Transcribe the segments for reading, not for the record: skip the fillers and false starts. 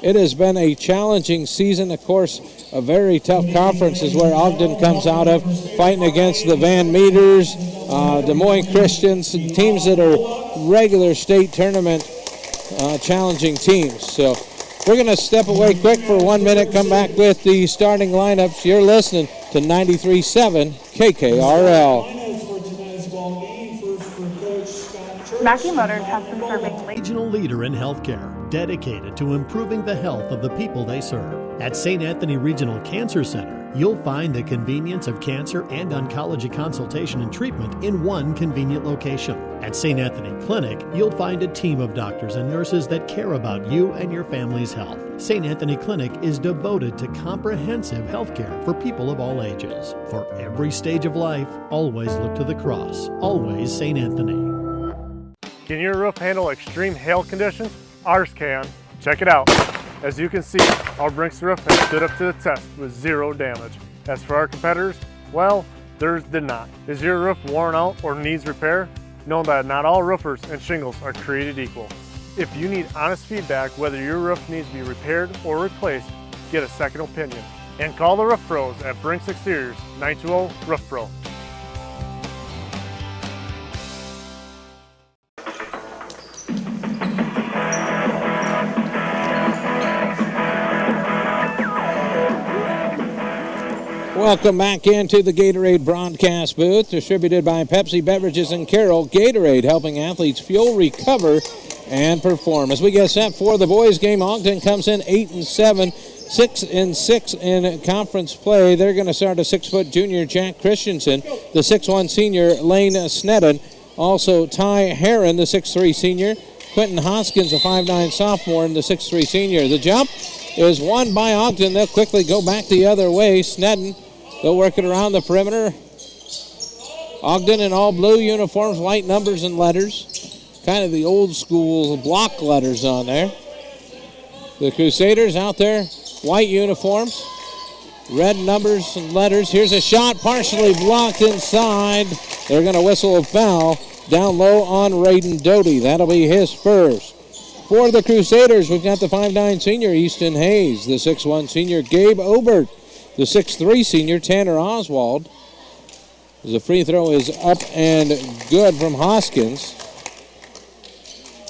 It has been a challenging season. Of course, a very tough conference is where Ogden comes out of, fighting against the Van Meters, Des Moines Christians, teams that are regular state tournament challenging teams. So we're going to step away quick for 1 minute, come back with the starting lineups. You're listening to 93.7 KKRL. Mackey Motors has been serving regional leader in healthcare, dedicated to improving the health of the people they serve. At St. Anthony Regional Cancer Center, you'll find the convenience of cancer and oncology consultation and treatment in one convenient location. At St. Anthony Clinic, you'll find a team of doctors and nurses that care about you and your family's health. St. Anthony Clinic is devoted to comprehensive healthcare for people of all ages. For every stage of life, always look to the cross. Always St. Anthony. Can your roof handle extreme hail conditions? Ours can. Check it out. As you can see, our Brinks roof has stood up to the test with zero damage. As for our competitors, well, theirs did not. Is your roof worn out or needs repair? Know that not all roofers and shingles are created equal. If you need honest feedback whether your roof needs to be repaired or replaced, get a second opinion. And call the Roof Pros at Brinks Exteriors, 920-ROOF-PRO. Welcome back into the Gatorade broadcast booth, distributed by Pepsi Beverages and Carroll. Gatorade, helping athletes fuel, recover, and perform. As we get set for the boys' game, Ogden comes in 8-7, 6-6 in conference play. They're going to start a 6-foot junior, Jack Christensen, the 6'1 senior, Lane Sneddon, also Ty Herron, the 6'3 senior, Quentin Hoskins, a 5'9 sophomore, and the 6'3 senior. The jump is won by Ogden. They'll quickly go back the other way. Sneddon, they'll work it around the perimeter. Ogden in all blue uniforms, white numbers and letters. Kind of the old school block letters on there. The Crusaders out there, white uniforms, red numbers and letters. Here's a shot partially blocked inside. They're going to whistle a foul down low on Raiden Doty. That'll be his first. For the Crusaders, we've got the 5'9 senior, Easton Hayes, the 6'1 senior, Gabe Obert, the 6'3 senior, Tanner Oswald. The free throw is up and good from Hoskins.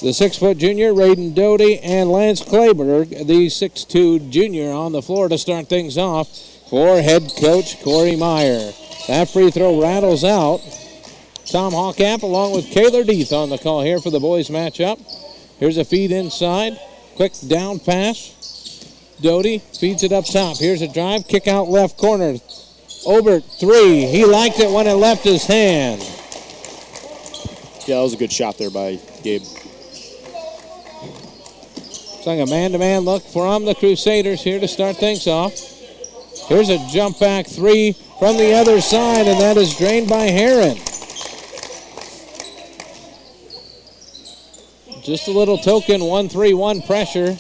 The 6-foot junior, Raiden Doty, and Lance Clayberg, the 6'2 junior, on the floor to start things off for head coach Corey Meyer. That free throw rattles out. Tom Hawkamp along with Kaylor Deeth on the call here for the boys matchup. Here's a feed inside. Quick down pass. Doty feeds it up top. Here's a drive. Kick out left corner. Obert, three. He liked it when it left his hand. Yeah, that was a good shot there by Gabe. It's like a man-to-man look from the Crusaders here to start things off. Here's a jump back three from the other side, and that is drained by Herron. Just a little token 1-3-1 pressure.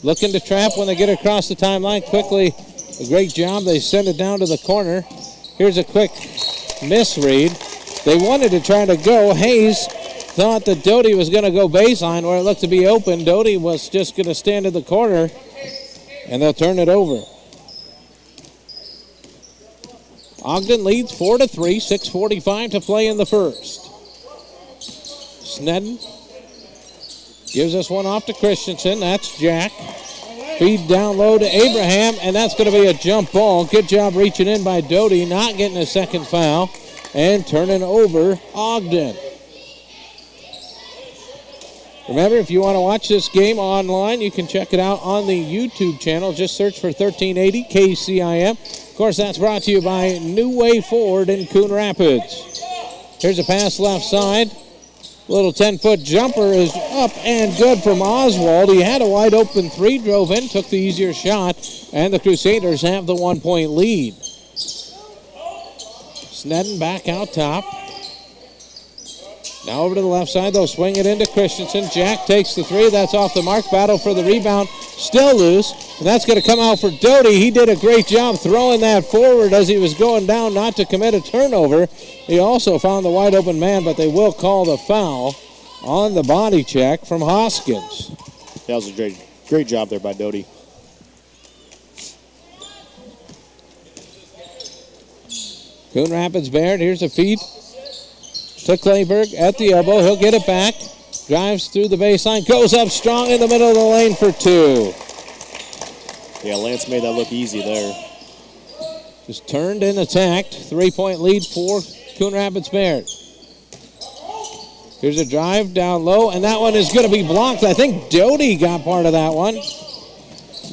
Looking to trap when they get across the timeline quickly. A great job. They send it down to the corner. Here's a quick misread. They wanted to try to go. Hayes thought that Doty was going to go baseline where it looked to be open. Doty was just going to stand in the corner, and they'll turn it over. Ogden leads 4-3, 6:45 to play in the first. Sneddon gives us one off to Christensen. That's Jack. Feed down low to Abraham, and that's going to be a jump ball. Good job reaching in by Doty, not getting a second foul, and turning over Ogden. Remember, if you want to watch this game online, you can check it out on the YouTube channel. Just search for 1380 KCIM. Of course, that's brought to you by New Way Ford in Coon Rapids. Here's a pass left side. Little 10-foot jumper is up and good from Oswald. He had a wide open three, drove in, took the easier shot, and the Crusaders have the 1-point lead. Sneddon back out top. Now over to the left side, they'll swing it into Christensen. Jack takes the three. That's off the mark. Battle for the rebound. Still loose. And that's going to come out for Doty. He did a great job throwing that forward as he was going down not to commit a turnover. He also found the wide open man, but they will call the foul on the body check from Hoskins. That was a great Great job there by Doty. Coon Rapids Bayard, here's a feed to Clayberg at the elbow. He'll get it back. Drives through the baseline, goes up strong in the middle of the lane for 2. Yeah, Lance made that look easy there. Just turned and attacked. 3-point lead for Coon Rapids Bayard. Here's a drive down low, and that one is going to be blocked. I think Doty got part of that one.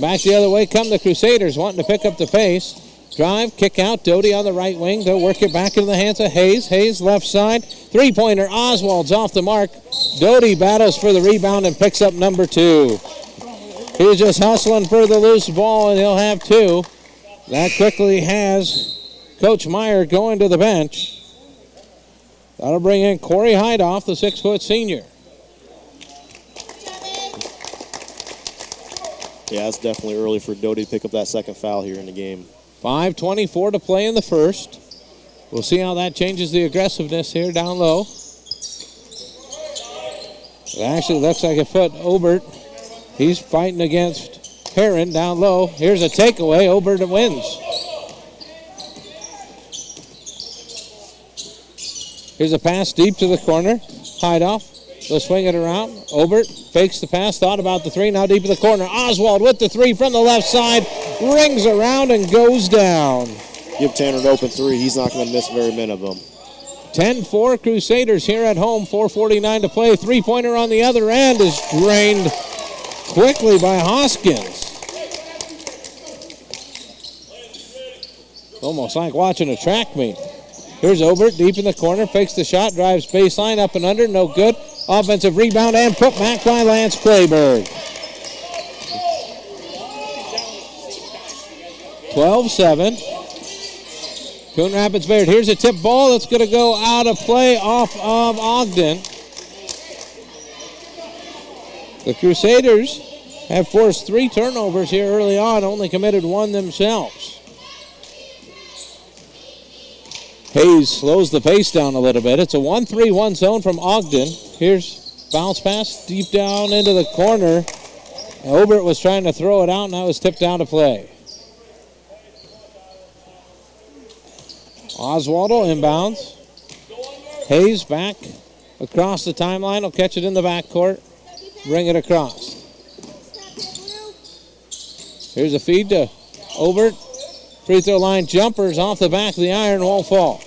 Back the other way come the Crusaders, wanting to pick up the pace. Drive, kick out, Doty on the right wing. They'll work it back into the hands of Hayes. Hayes left side. 3-pointer, Oswald's off the mark. Doty battles for the rebound and picks up number 2. He's just hustling for the loose ball, and he'll have 2. That quickly has Coach Meyer going to the bench. That'll bring in Corey Heidoff, the 6-foot senior. Yeah, it's definitely early for Doty to pick up that second foul here in the game. 5:24 to play in the first. We'll see how that changes the aggressiveness here down low. It actually looks like it put Obert. He's fighting against Heron down low. Here's a takeaway. Obert wins. Here's a pass deep to the corner. Heidoff. They'll swing it around. Obert fakes the pass, thought about the 3, now deep in the corner. Oswald with the 3 from the left side, rings around and goes down. Give Tanner an open 3. He's not going to miss very many of them. 10-4 Crusaders here at home, 4:49 to play. 3-pointer on the other end is drained quickly by Hoskins. Almost like watching a track meet. Here's Obert deep in the corner, fakes the shot, drives baseline, up and under, no good. Offensive rebound and put back by Lance Clayberg. 12-7. Coon Rapids Bayard. Here's a tip ball that's going to go out of play off of Ogden. The Crusaders have forced 3 turnovers here early on, only committed 1 themselves. Hayes slows the pace down a little bit. It's a 1-3-1 zone from Ogden. Here's bounce pass deep down into the corner. Obert was trying to throw it out, and that was tipped out of play. Oswaldo inbounds. Hayes back across the timeline. Will catch it in the backcourt. Bring it across. Here's a feed to Obert. Free throw line jumpers off the back of the iron, won't fall.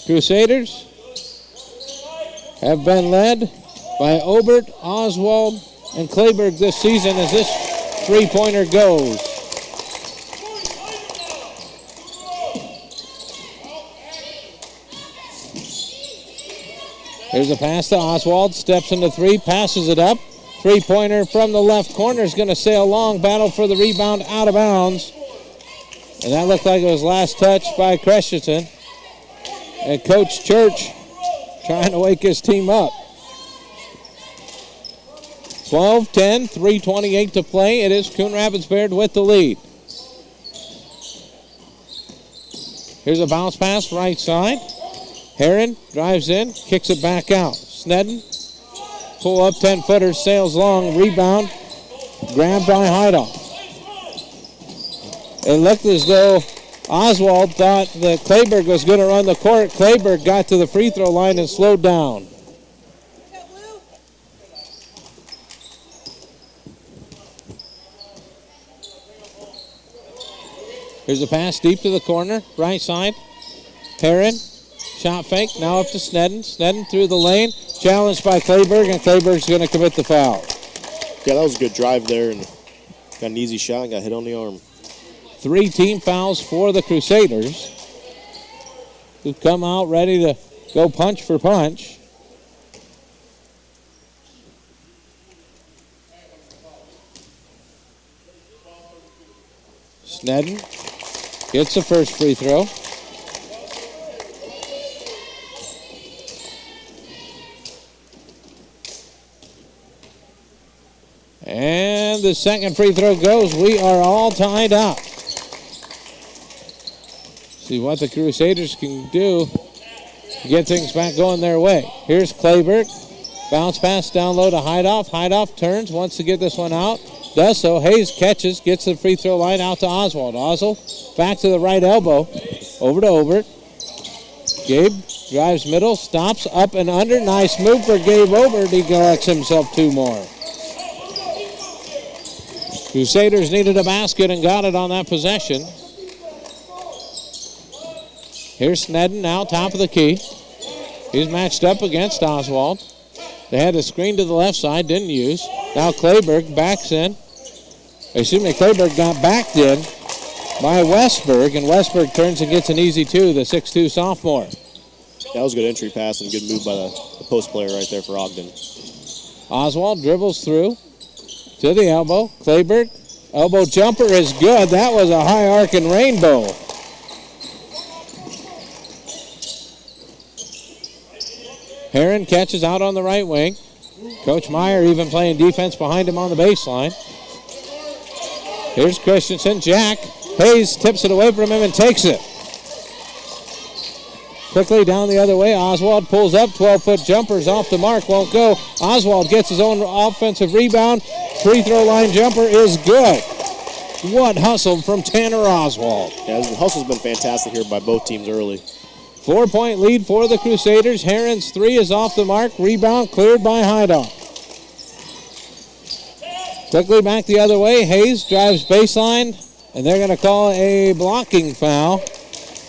Crusaders have been led by Obert, Oswald, and Clayberg this season as this 3-pointer goes. Here's a pass to Oswald, steps into 3, passes it up. 3-pointer from the left corner is going to sail long, battle for the rebound out of bounds. And that looked like it was last touched by Christensen. And Coach Church trying to wake his team up. 12-10, 3:28 to play. It is Coon Rapids Bayard with the lead. Here's a bounce pass right side. Heron drives in, kicks it back out. Snedden, pull up 10-footer, sails long, rebound, grabbed by Heidoff. It looked as though Oswald thought that Clayberg was going to run the court. Clayberg got to the free throw line and slowed down. Here's a pass deep to the corner, right side. Heron, shot fake, now up to Snedden. Snedden through the lane, challenged by Clayberg, and Clayberg's going to commit the foul. Yeah, that was a good drive there, and got an easy shot and got hit on the arm. 3 team fouls for the Crusaders, who come out ready to go punch for punch. Snedden gets the first free throw. And the second free throw goes. We are all tied up. See what the Crusaders can do to get things back going their way. Here's Clayberg. Bounce pass down low to Heidoff. Heidoff turns, wants to get this one out. Does so. Hayes catches, gets the free throw line out to Oswald. Oswald back to the right elbow. Over to Obert. Gabe drives middle, stops up and under. Nice move for Gabe Obert. He collects himself 2 more. Crusaders needed a basket and got it on that possession. Here's Snedden now, top of the key. He's matched up against Oswald. They had a screen to the left side, didn't use. Now Clayburg backs in. Clayburg got backed in by Westberg, and Westberg turns and gets an easy 2, the 6'2 sophomore. That was a good entry pass and good move by the post player right there for Ogden. Oswald dribbles through to the elbow. Clayburg, elbow jumper is good. That was a high arcing rainbow. Heron catches out on the right wing. Coach Meyer even playing defense behind him on the baseline. Here's Christensen. Jack. Hayes tips it away from him and takes it. Quickly down the other way. Oswald pulls up. 12-foot jumpers off the mark. Won't go. Oswald gets his own offensive rebound. Free throw line jumper is good. What hustle from Tanner Oswald. Yeah, the hustle's been fantastic here by both teams early. 4-point lead for the Crusaders. Heron's 3 is off the mark. Rebound cleared by Heidoff. Quickly back the other way. Hayes drives baseline, and they're going to call a blocking foul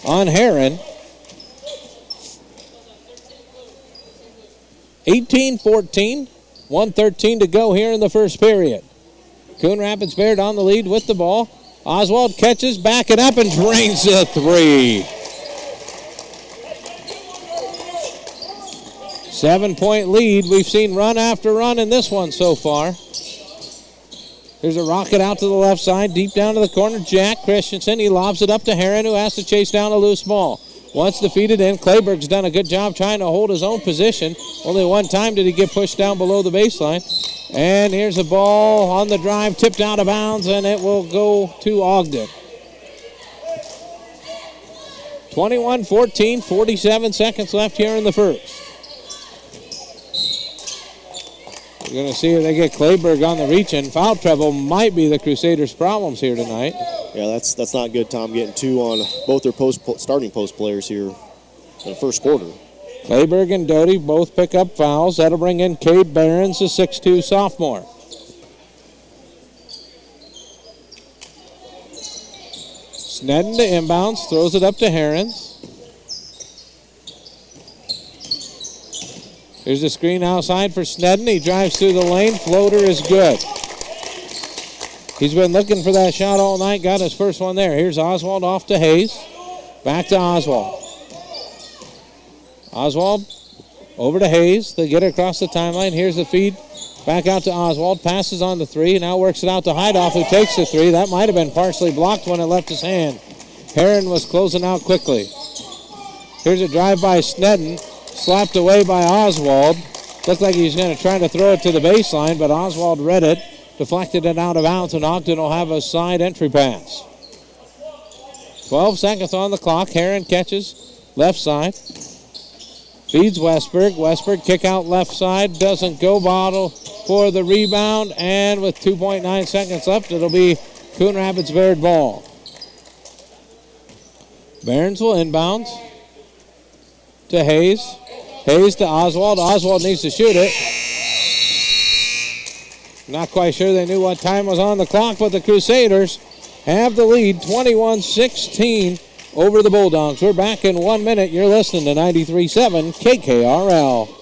on Heron. 18-14, 1:13 to go here in the first period. Coon Rapids Bayard on the lead with the ball. Oswald catches, backing up, and drains the 3. 7-point lead. We've seen run after run in this one so far. There's a rocket out to the left side, deep down to the corner. Jack Christensen, he lobs it up to Heron, who has to chase down a loose ball. Once defeated in, Clayburg's done a good job trying to hold his own position. Only one time did he get pushed down below the baseline. And here's a ball on the drive, tipped out of bounds, and it will go to Ogden. 21-14, 47 seconds left here in the first. We're going to see if they get Clayburg on the reach, and foul trouble might be the Crusaders' problems here tonight. Yeah, that's not good, Tom, getting 2 on both their starting post players here in the first quarter. Clayburg and Doty both pick up fouls. That'll bring in Cade Behrens, the 6'2 sophomore. Snedden to inbounds, throws it up to Herons. Here's the screen outside for Snedden. He drives through the lane. Floater is good. He's been looking for that shot all night. Got his first one there. Here's Oswald off to Hayes. Back to Oswald. Oswald over to Hayes. They get it across the timeline. Here's the feed. Back out to Oswald. Passes on the 3. Now works it out to Heidoff, who takes the 3. That might have been partially blocked when it left his hand. Heron was closing out quickly. Here's a drive by Snedden. Slapped away by Oswald. Looked like he's going to try to throw it to the baseline, but Oswald read it, deflected it out of bounds, and Ogden will have a side entry pass. 12 seconds on the clock. Heron catches left side. Feeds Westberg. Westberg kick out left side. Doesn't go. Bottle for the rebound, and with 2.9 seconds left, it'll be Coon Rapids Bayard ball. Behrens will inbounds to Hayes. Hayes to Oswald. Oswald needs to shoot it. Not quite sure they knew what time was on the clock, but the Crusaders have the lead, 21-16 over the Bulldogs. We're back in 1 minute. You're listening to 93.7 KKRL.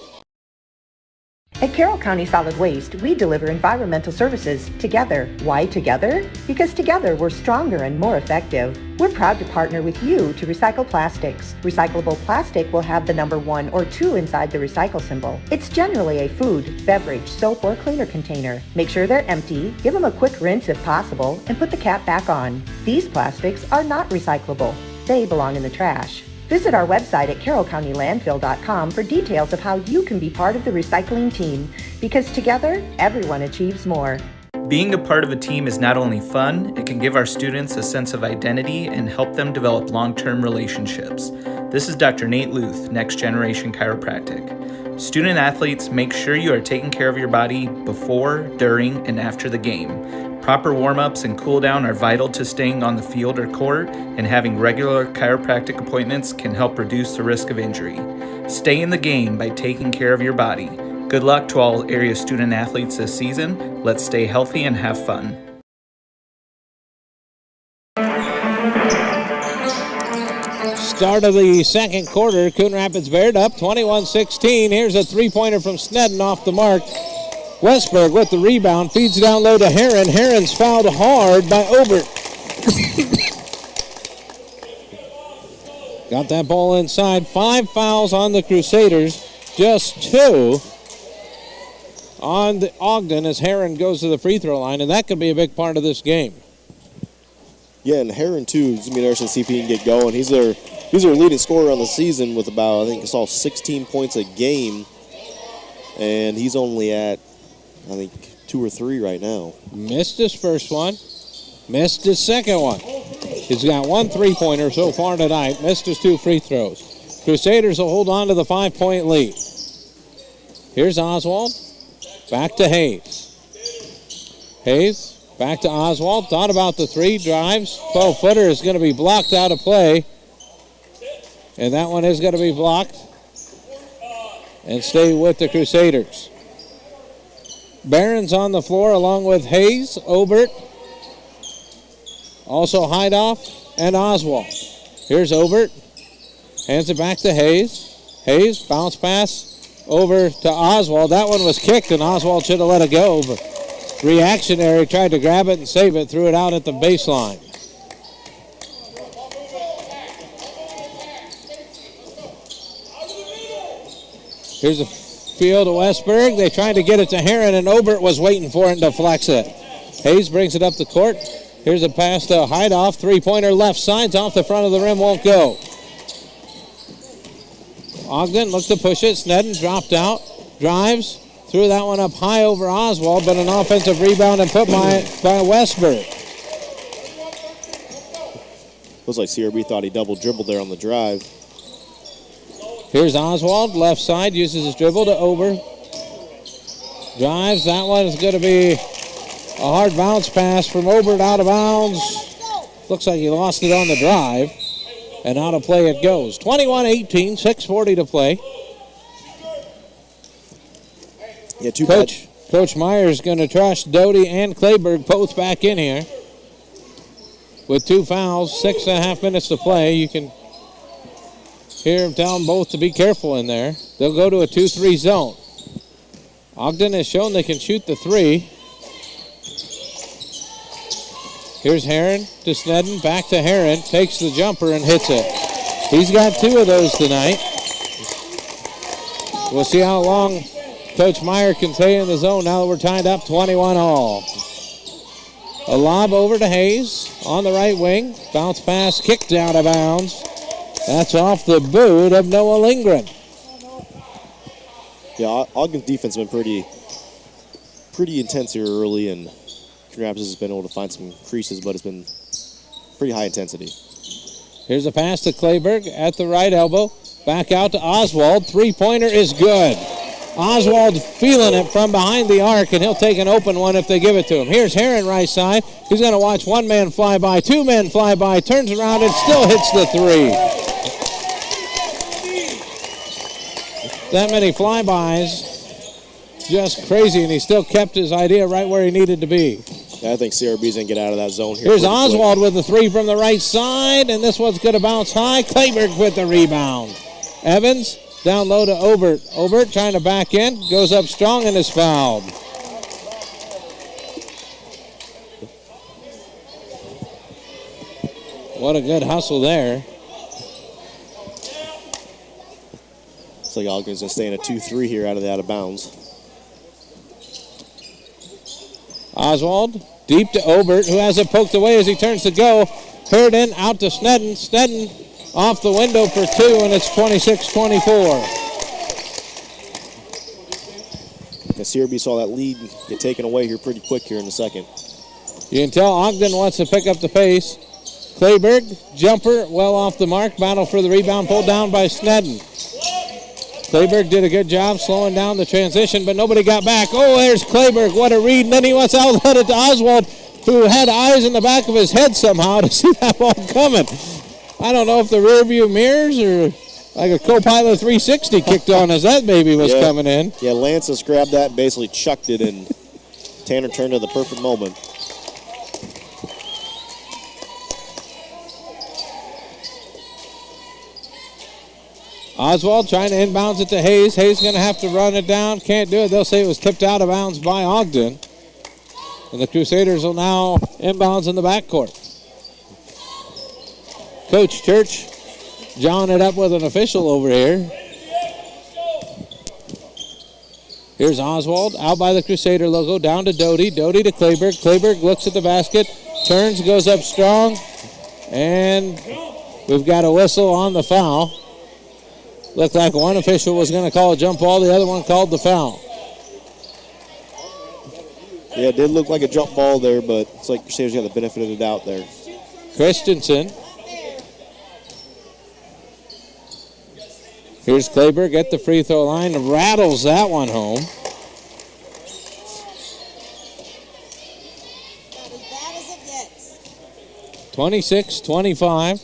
At Carroll County Solid Waste, we deliver environmental services together. Why together? Because together we're stronger and more effective. We're proud to partner with you to recycle plastics. Recyclable plastic will have the number 1 or 2 inside the recycle symbol. It's generally a food, beverage, soap, or cleaner container. Make sure they're empty, give them a quick rinse if possible, and put the cap back on. These plastics are not recyclable. They belong in the trash. Visit our website at carrollcountylandfill.com for details of how you can be part of the recycling team, because together, everyone achieves more. Being a part of a team is not only fun, it can give our students a sense of identity and help them develop long-term relationships. This is Dr. Nate Luth, Next Generation Chiropractic. Student athletes, make sure you are taking care of your body before, during, and after the game. Proper warm-ups and cool-down are vital to staying on the field or court, and having regular chiropractic appointments can help reduce the risk of injury. Stay in the game by taking care of your body. Good luck to all area student athletes this season. Let's stay healthy and have fun. Start of the second quarter, Coon Rapids Bayard up 21-16. Here's a three-pointer from Snedden off the mark. Westberg with the rebound, feeds down low to Heron. Heron's fouled hard by Obert. Got that ball inside. 5 fouls on the Crusaders, just 2 on the Ogden as Heron goes to the free throw line, and that could be a big part of this game. Yeah, and Heron, too, is going to be interesting to see if he can get going. He's their leading scorer on the season with about, I think, I saw 16 points a game. And he's only at, I think, 2 or 3 right now. Missed his first one. Missed his second one. He's got 1 three-pointer so far tonight. Missed his 2 free throws. Crusaders will hold on to the 5-point lead. Here's Oswald. Back to Hayes. Hayes. Back to Oswald. Thought about the 3. Drives. 12-footer is going to be blocked out of play. And that one is going to be blocked. And stay with the Crusaders. Barron's on the floor along with Hayes, Obert. Also Heidoff and Oswald. Here's Obert. Hands it back to Hayes. Hayes, bounce pass over to Oswald. That one was kicked and Oswald should have let it go. But reactionary, tried to grab it and save it, threw it out at the baseline. Here's a field to Westberg. They tried to get it to Heron, and Obert was waiting for it and deflects it. Hayes brings it up the court. Here's a pass to Heidoff. 3-pointer left side's off the front of the rim, won't go. Ogden looked to push it. Snedden dropped out, drives. Threw that one up high over Oswald, but an offensive rebound and put by Westberg. Looks like CRB thought he double dribbled there on the drive. Here's Oswald, left side, uses his dribble to Ober. Drives, that one is going to be a hard bounce pass from Obert out of bounds. Looks like he lost it on the drive, and out of play it goes. 21-18, 6:40 to play. Yeah, Coach Myers going to trust Doty and Clayberg both back in here. With 2 fouls, 6.5 minutes to play. You can hear him tell them both to be careful in there. They'll go to a 2-3 zone. Ogden has shown they can shoot the 3. Here's Heron to Snedden, back to Heron, takes the jumper and hits it. He's got 2 of those tonight. We'll see how long Coach Meyer can stay in the zone now that we're tied up 21-all. A lob over to Hayes on the right wing. Bounce pass kicked out of bounds. That's off the boot of Noah Lindgren. Yeah, Ogden's defense has been pretty intense here early, and Coon Rapids has been able to find some creases, but it's been pretty high intensity. Here's a pass to Clayberg at the right elbow. Back out to Oswald. 3-pointer is good. Oswald feeling it from behind the arc, and he'll take an open one if they give it to him. Here's Heron right side. He's going to watch 1 man fly by, 2 men fly by, turns around and still hits the 3. That many flybys, just crazy, and he still kept his idea right where he needed to be. Yeah, I think CRB's going to get out of that zone here. Here's Oswald with the 3 from the right side, and this one's going to bounce high. Clayberg with the rebound. Evans down low to Obert. Obert trying to back in, goes up strong and is fouled. What a good hustle there. Looks like Ogden's going to stay in a 2-3 here out of bounds. Oswald deep to Obert, who has it poked away as he turns to go. Herden out to Snedden. Snedden off the window for 2, and it's 26-24. The CRB saw that lead get taken away here pretty quick here in the second. You can tell Ogden wants to pick up the pace. Clayberg, jumper, well off the mark. Battle for the rebound, pulled down by Snedden. Clayberg did a good job slowing down the transition, but nobody got back. Oh, there's Clayberg. What a read. And then he wants to outlet it to Oswald, who had eyes in the back of his head somehow to see that ball coming. I don't know if the rear view mirrors or like a co-pilot 360 kicked on as that baby was coming in. Yeah, Lance just grabbed that and basically chucked it, and Tanner turned at the perfect moment. Oswald trying to inbounds it to Hayes. Hayes going to have to run it down. Can't do it. They'll say it was tipped out of bounds by Ogden. And the Crusaders will now inbounds in the backcourt. Coach Church jawing it up with an official over here. Here's Oswald out by the Crusader logo. Down to Doty. Doty to Clayberg. Clayberg looks at the basket. Turns, goes up strong. And we've got a whistle on the foul. Looked like one official was going to call a jump ball. The other one called the foul. Yeah, it did look like a jump ball there, but it's like Crusaders got the benefit of the doubt there. Christensen. Here's Clayberg at the free throw line. Rattles that one home. Not as bad as it gets. 26-25.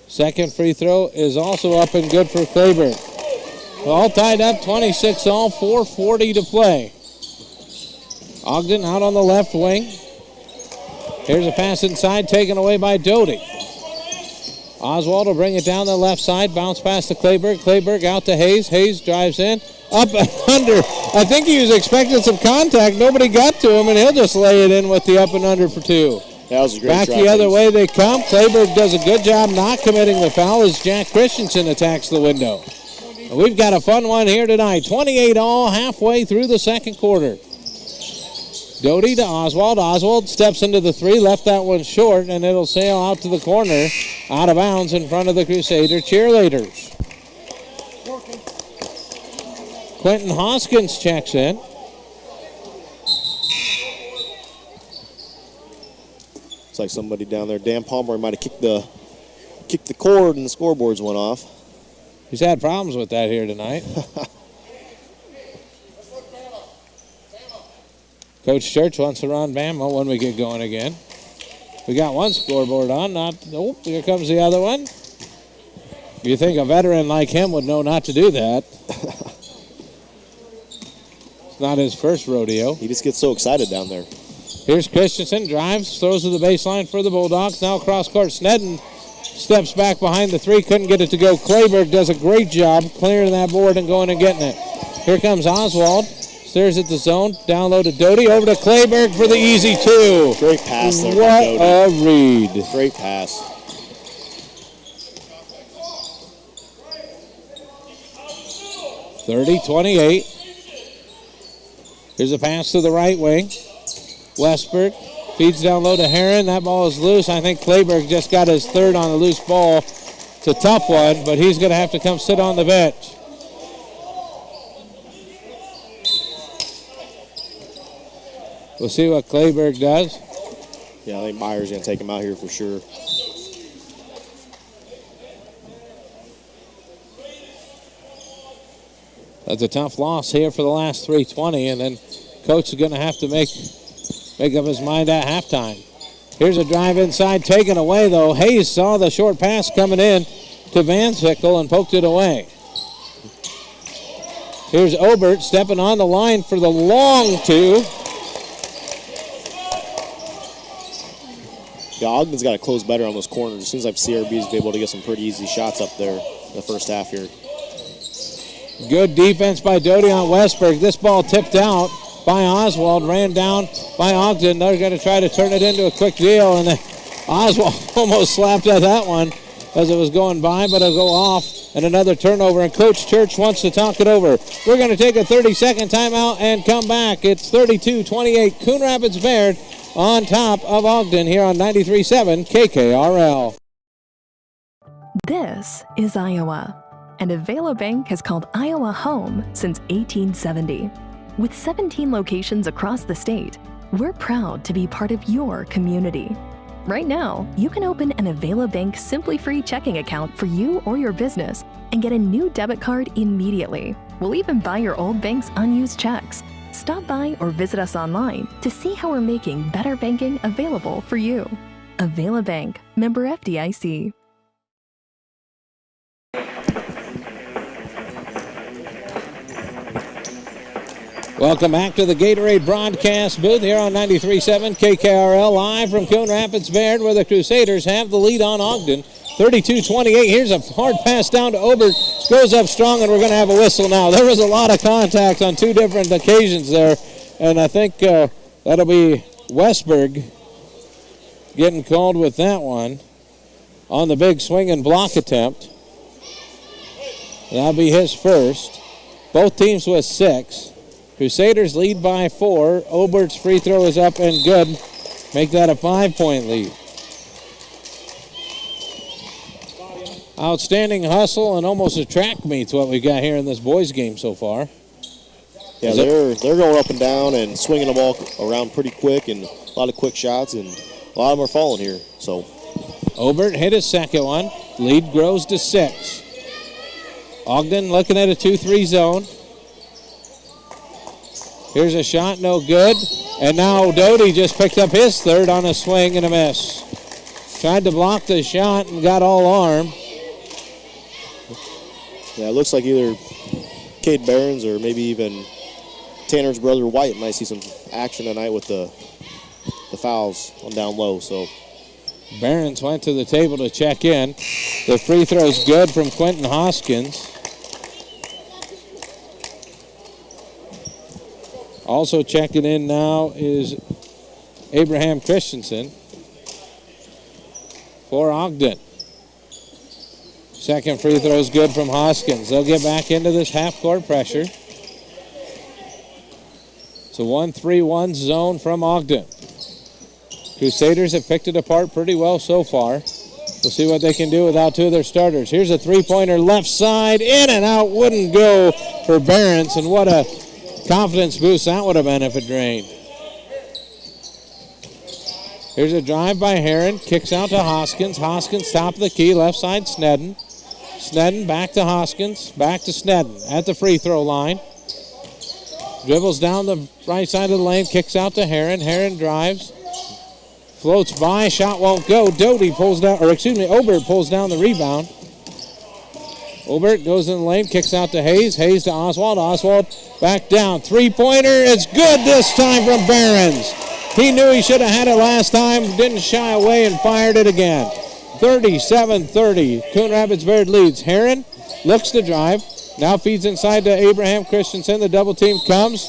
Second free throw is also up and good for Clayberg. All tied up, 26 all, 4:40 to play. Ogden out on the left wing. Here's a pass inside, taken away by Doty. Oswald will bring it down the left side, bounce pass to Clayberg. Clayberg out to Hayes. Hayes drives in, up and under. I think he was expecting some contact. Nobody got to him, and he'll just lay it in with the up and under for two. That was a great Back the other way they come. Clayberg does a good job not committing the foul as Jack Christensen attacks the window. And we've got a fun one here tonight. 28 all, halfway through the second quarter. Doty to Oswald. Oswald steps into the three, left that one short, and it'll sail out to the corner, out of bounds in front of the Crusader cheerleaders. Quentin Hoskins checks in. It's like somebody down there, Dan Palmer, might have kicked the cord and the scoreboards went off. He's had problems with that here tonight. Coach Church wants to run Bama when we get going again. We got one scoreboard on, here comes the other one. You think a veteran like him would know not to do that. It's not his first rodeo. He just gets so excited down there. Here's Christensen, drives, throws to the baseline for the Bulldogs. Now cross court, Snedden steps back behind the three, couldn't get it to go. Clayberg does a great job clearing that board and going and getting it. Here comes Oswald, stares at the zone, down low to Doty, over to Clayberg for the easy two. Great pass there. What a read. Great pass. (30-28). Here's a pass to the right wing. Westberg feeds down low to Heron. That ball is loose. I think Clayberg just got his third on the loose ball. It's a tough one, but he's going to have to come sit on the bench. We'll see what Clayberg does. Yeah, I think Meyer's going to take him out here for sure. That's a tough loss here for the last 3:20, and then coach is going to have to make up his mind at halftime. Here's a drive inside, taken away though. Hayes saw the short pass coming in to Van Sickle and poked it away. Here's Obert stepping on the line for the long two. Yeah, Ogden's got to close better on those corners. It seems like CRB's been able to get some pretty easy shots up there in the first half here. Good defense by Doty on Westberg. This ball tipped out by Oswald, ran down by Ogden. They're going to try to turn it into a quick deal, and then Oswald almost slapped at that one as it was going by, but it'll go off, and another turnover, and Coach Church wants to talk it over. We're going to take a 30-second timeout and come back. It's 32-28, Coon Rapids Bayard on top of Ogden here on 93.7 KKRL. This is Iowa, and Avela Bank has called Iowa home since 1870. With 17 locations across the state, we're proud to be part of your community. Right now, you can open an Avela Bank Simply Free checking account for you or your business and get a new debit card immediately. We'll even buy your old bank's unused checks. Stop by or visit us online to see how we're making better banking available for you. Avela Bank, member FDIC. Welcome back to the Gatorade broadcast booth here on 93.7 KKRL, live from Coon Rapids Bayard, where the Crusaders have the lead on Ogden. 32-28. Here's a hard pass down to Obert. Goes up strong, and we're going to have a whistle now. There was a lot of contact on two different occasions there, and I think that'll be Westberg getting called with that one on the big swing and block attempt. That'll be his first. Both teams with 6. Crusaders lead by 4. Obert's free throw is up and good. Make that a 5-point lead. Outstanding hustle and almost a track meet's what we got here in this boys game so far. Yeah, they're going up and down and swinging the ball around pretty quick, and a lot of quick shots, and a lot of them are falling here. So Obert hit his second one. Lead grows to 6. Ogden looking at a 2-3 zone. Here's a shot, no good. And now Doty just picked up his third on a swing and a miss. Tried to block the shot and got all arm. Yeah, it looks like either Cade Barons or maybe even Tanner's brother White might see some action tonight with the fouls on down low. So Barons went to the table to check in. The free throw's good from Quentin Hoskins. Also checking in now is Abraham Christensen for Ogden. Second free throw is good from Hoskins. They'll get back into this half-court pressure. It's a 1-3-1 zone from Ogden. Crusaders have picked it apart pretty well so far. We'll see what they can do without two of their starters. Here's a three-pointer left side. In and out, wouldn't go for Barons, and what a confidence boost that would have been if it drained. Here's a drive by Heron. Kicks out to Hoskins. Hoskins top of the key. Left side Snedden. Snedden back to Hoskins. Back to Snedden at the free throw line. Dribbles down the right side of the lane. Kicks out to Heron. Heron drives. Floats by. Shot won't go. Doty pulls down, Obert pulls down the rebound. Obert goes in the lane. Kicks out to Hayes. Hayes to Oswald. Oswald back down. Three-pointer. It's good this time from Barons. He knew he should have had it last time. Didn't shy away and fired it again. 37-30. Coon Rapids Bayard leads. Heron looks to drive. Now feeds inside to Abraham Christensen. The double team comes.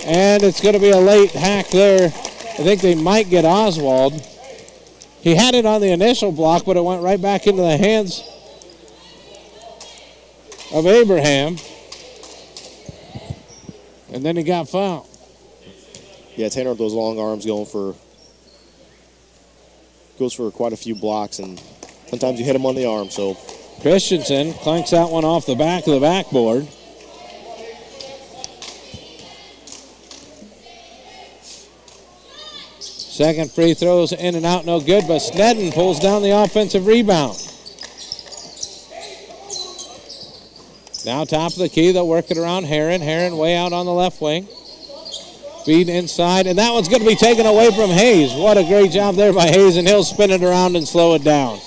And it's going to be a late hack there. I think they might get Oswald. He had it on the initial block, but it went right back into the hands of Abraham. And then he got fouled. Yeah, Tanner with those long arms goes for quite a few blocks, and sometimes you hit him on the arm. So Christensen clanks that one off the back of the backboard. Second free throws in and out, no good, but Snedden pulls down the offensive rebound. Now top of the key, they'll work it around Heron. Heron way out on the left wing. Feed inside, and that one's going to be taken away from Hayes. What a great job there by Hayes, and he'll spin it around and slow it down.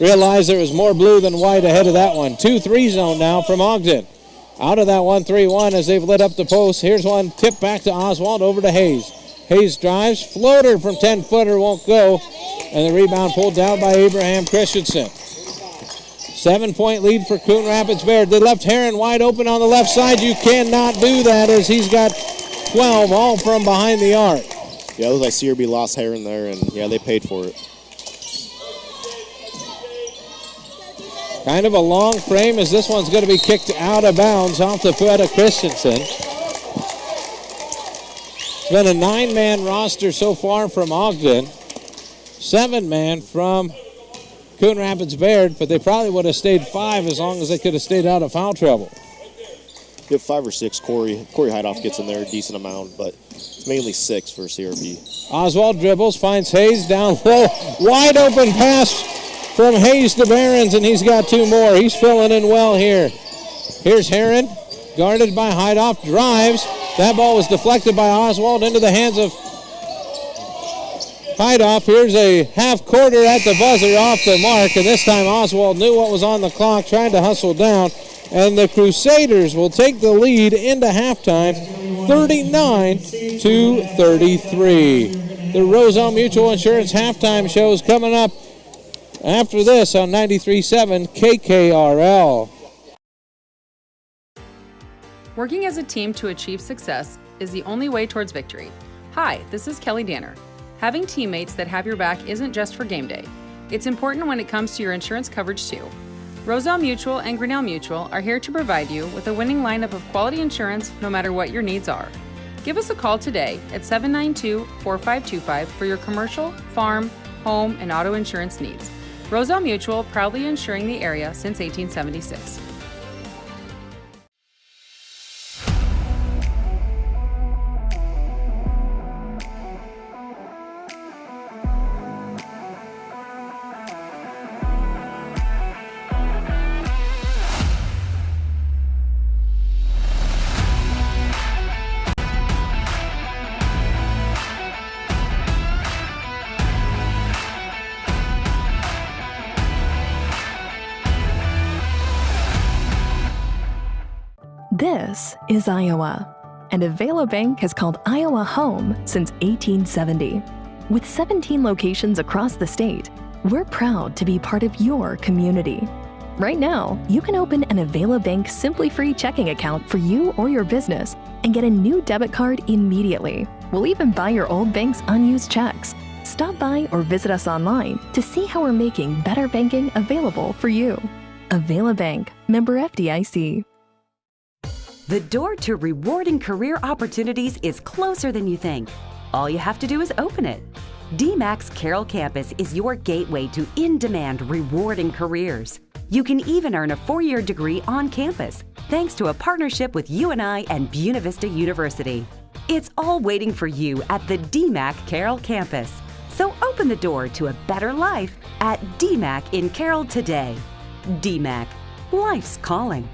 Realize there was more blue than white ahead of that one. 2-3 zone now from Ogden. Out of that 1-3-1 as they've lit up the post. Here's one tip back to Oswald, over to Hayes. Hayes drives, floater from 10-footer, won't go, and the rebound pulled down by Abraham Christensen. 7-point lead for Coon Rapids Bayard. They left Heron wide open on the left side. You cannot do that as he's got 12 all from behind the arc. Yeah, it looks like CRB lost Heron there, and yeah, they paid for it. Kind of a long frame as this one's going to be kicked out of bounds off the foot of Christensen. It's been a 9-man roster so far from Ogden. 7-man from Coon Rapids Bayard, but they probably would have stayed 5 as long as they could have stayed out of foul trouble. Get 5 or 6. Corey Heidoff gets in there a decent amount, but it's mainly 6 for CRB. Oswald dribbles, finds Hayes down low. Wide open pass from Hayes to Behrens, and he's got 2 more. He's filling in well here. Here's Heron, guarded by Heidoff, drives. That ball was deflected by Oswald into the hands of Heidoff. Here's a half quarter at the buzzer off the mark, and this time Oswald knew what was on the clock, trying to hustle down, and the Crusaders will take the lead into halftime, 39-33. The Roselle Mutual Insurance halftime show is coming up after this on 93.7 KKRL. Working as a team to achieve success is the only way towards victory. Hi, this is Kelly Danner. Having teammates that have your back isn't just for game day. It's important when it comes to your insurance coverage too. Roselle Mutual and Grinnell Mutual are here to provide you with a winning lineup of quality insurance no matter what your needs are. Give us a call today at 792-4525 for your commercial, farm, home, and auto insurance needs. Roselle Mutual, proudly insuring the area since 1876. This is Iowa, and Avela Bank has called Iowa home since 1870. With 17 locations across the state, we're proud to be part of your community. Right now, you can open an Avela Bank Simply Free checking account for you or your business and get a new debit card immediately. We'll even buy your old bank's unused checks. Stop by or visit us online to see how we're making better banking available for you. Avela Bank, member FDIC. The door to rewarding career opportunities is closer than you think. All you have to do is open it. DMAC's Carroll campus is your gateway to in-demand, rewarding careers. You can even earn a 4-year degree on campus, thanks to a partnership with UNI and Buena Vista University. It's all waiting for you at the DMAC Carroll campus. So open the door to a better life at DMAC in Carroll today. DMAC, life's calling.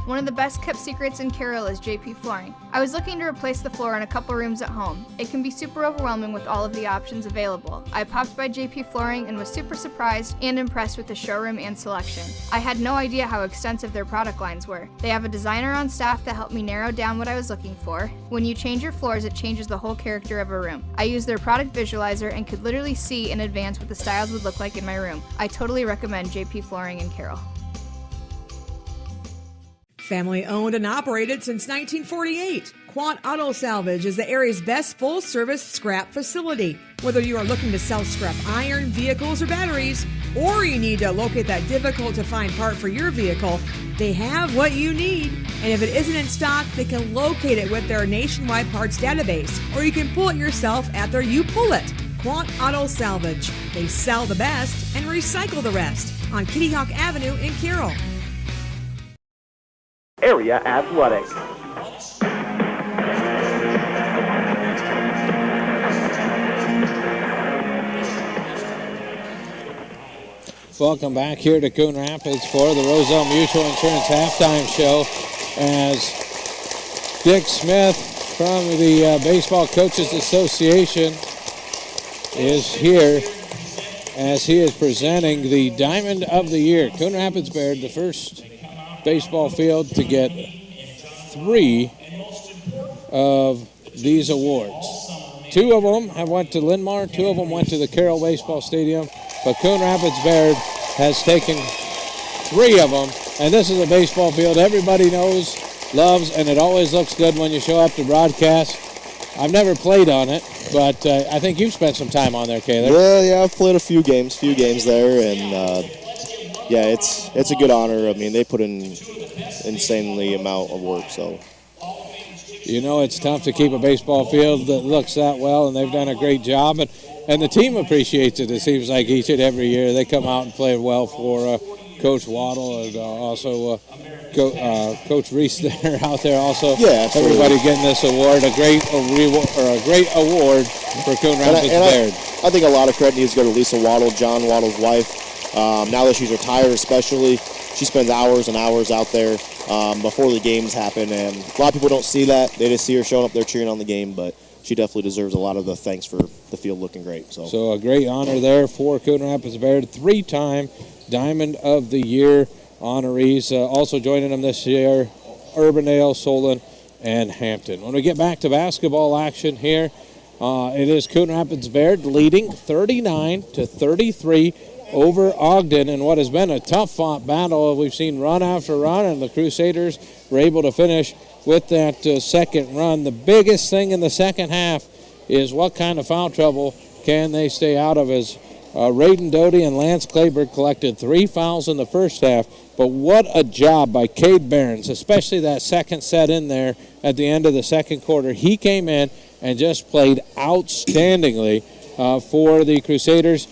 One of the best kept secrets in Carroll is JP Flooring. I was looking to replace the floor in a couple rooms at home. It can be super overwhelming with all of the options available. I popped by JP Flooring and was super surprised and impressed with the showroom and selection. I had no idea how extensive their product lines were. They have a designer on staff that helped me narrow down what I was looking for. When you change your floors, it changes the whole character of a room. I used their product visualizer and could literally see in advance what the styles would look like in my room. I totally recommend JP Flooring in Carroll. Family owned and operated since 1948, Quant Auto Salvage is the area's best full-service scrap facility. Whether you are looking to sell scrap iron, vehicles, or batteries, or you need to locate that difficult-to-find part for your vehicle, they have what you need. And if it isn't in stock, they can locate it with their nationwide parts database, or you can pull it yourself at their You Pull It. Quant Auto Salvage. They sell the best and recycle the rest on Kitty Hawk Avenue in Carroll. Area Athletics. Welcome back here to Coon Rapids for the Roselle Mutual Insurance halftime show as Dick Smith from the Baseball Coaches Association is here as he is presenting the Diamond of the Year. Coon Rapids Bayard, the first baseball field to get 3 of these awards. 2 of them have went to Linn-Mar, 2 of them went to the Carroll Baseball Stadium, but Coon Rapids Bayard has taken 3 of them, and this is a baseball field everybody knows, loves, and it always looks good when you show up to broadcast. I've never played on it, but I think you've spent some time on there, Kaylor. Yeah, I've played a few games there, and yeah, it's a good honor. I mean, they put in insanely amount of work, so. You know, it's tough to keep a baseball field that looks that well, and they've done a great job, and the team appreciates it. It seems like each and every year they come out and play well for Coach Waddle and also Coach Reese there out there also. Yeah, absolutely. Everybody getting this award, a great award for Coon Rapids Bayard. I think a lot of credit needs to go to Lisa Waddle, John Waddle's wife. Now that she's retired especially, she spends hours and hours out there before the games happen, and a lot of people don't see that. They just see her showing up there cheering on the game, but she definitely deserves a lot of the thanks for the field looking great. So a great honor there for Coon Rapids Bayard, 3-time Diamond of the Year honorees. Also joining them this year, Urbandale, Solon, and Hampton. When we get back to basketball action here, it is Coon Rapids Bayard leading 39-33 over Ogden in what has been a tough-fought battle. We've seen run after run, and the Crusaders were able to finish with that second run. The biggest thing in the second half is what kind of foul trouble can they stay out of, as Raiden Doty and Lance Clayberg collected 3 fouls in the first half. But what a job by Cade Behrens, especially that second set in there at the end of the second quarter. He came in and just played outstandingly for the Crusaders.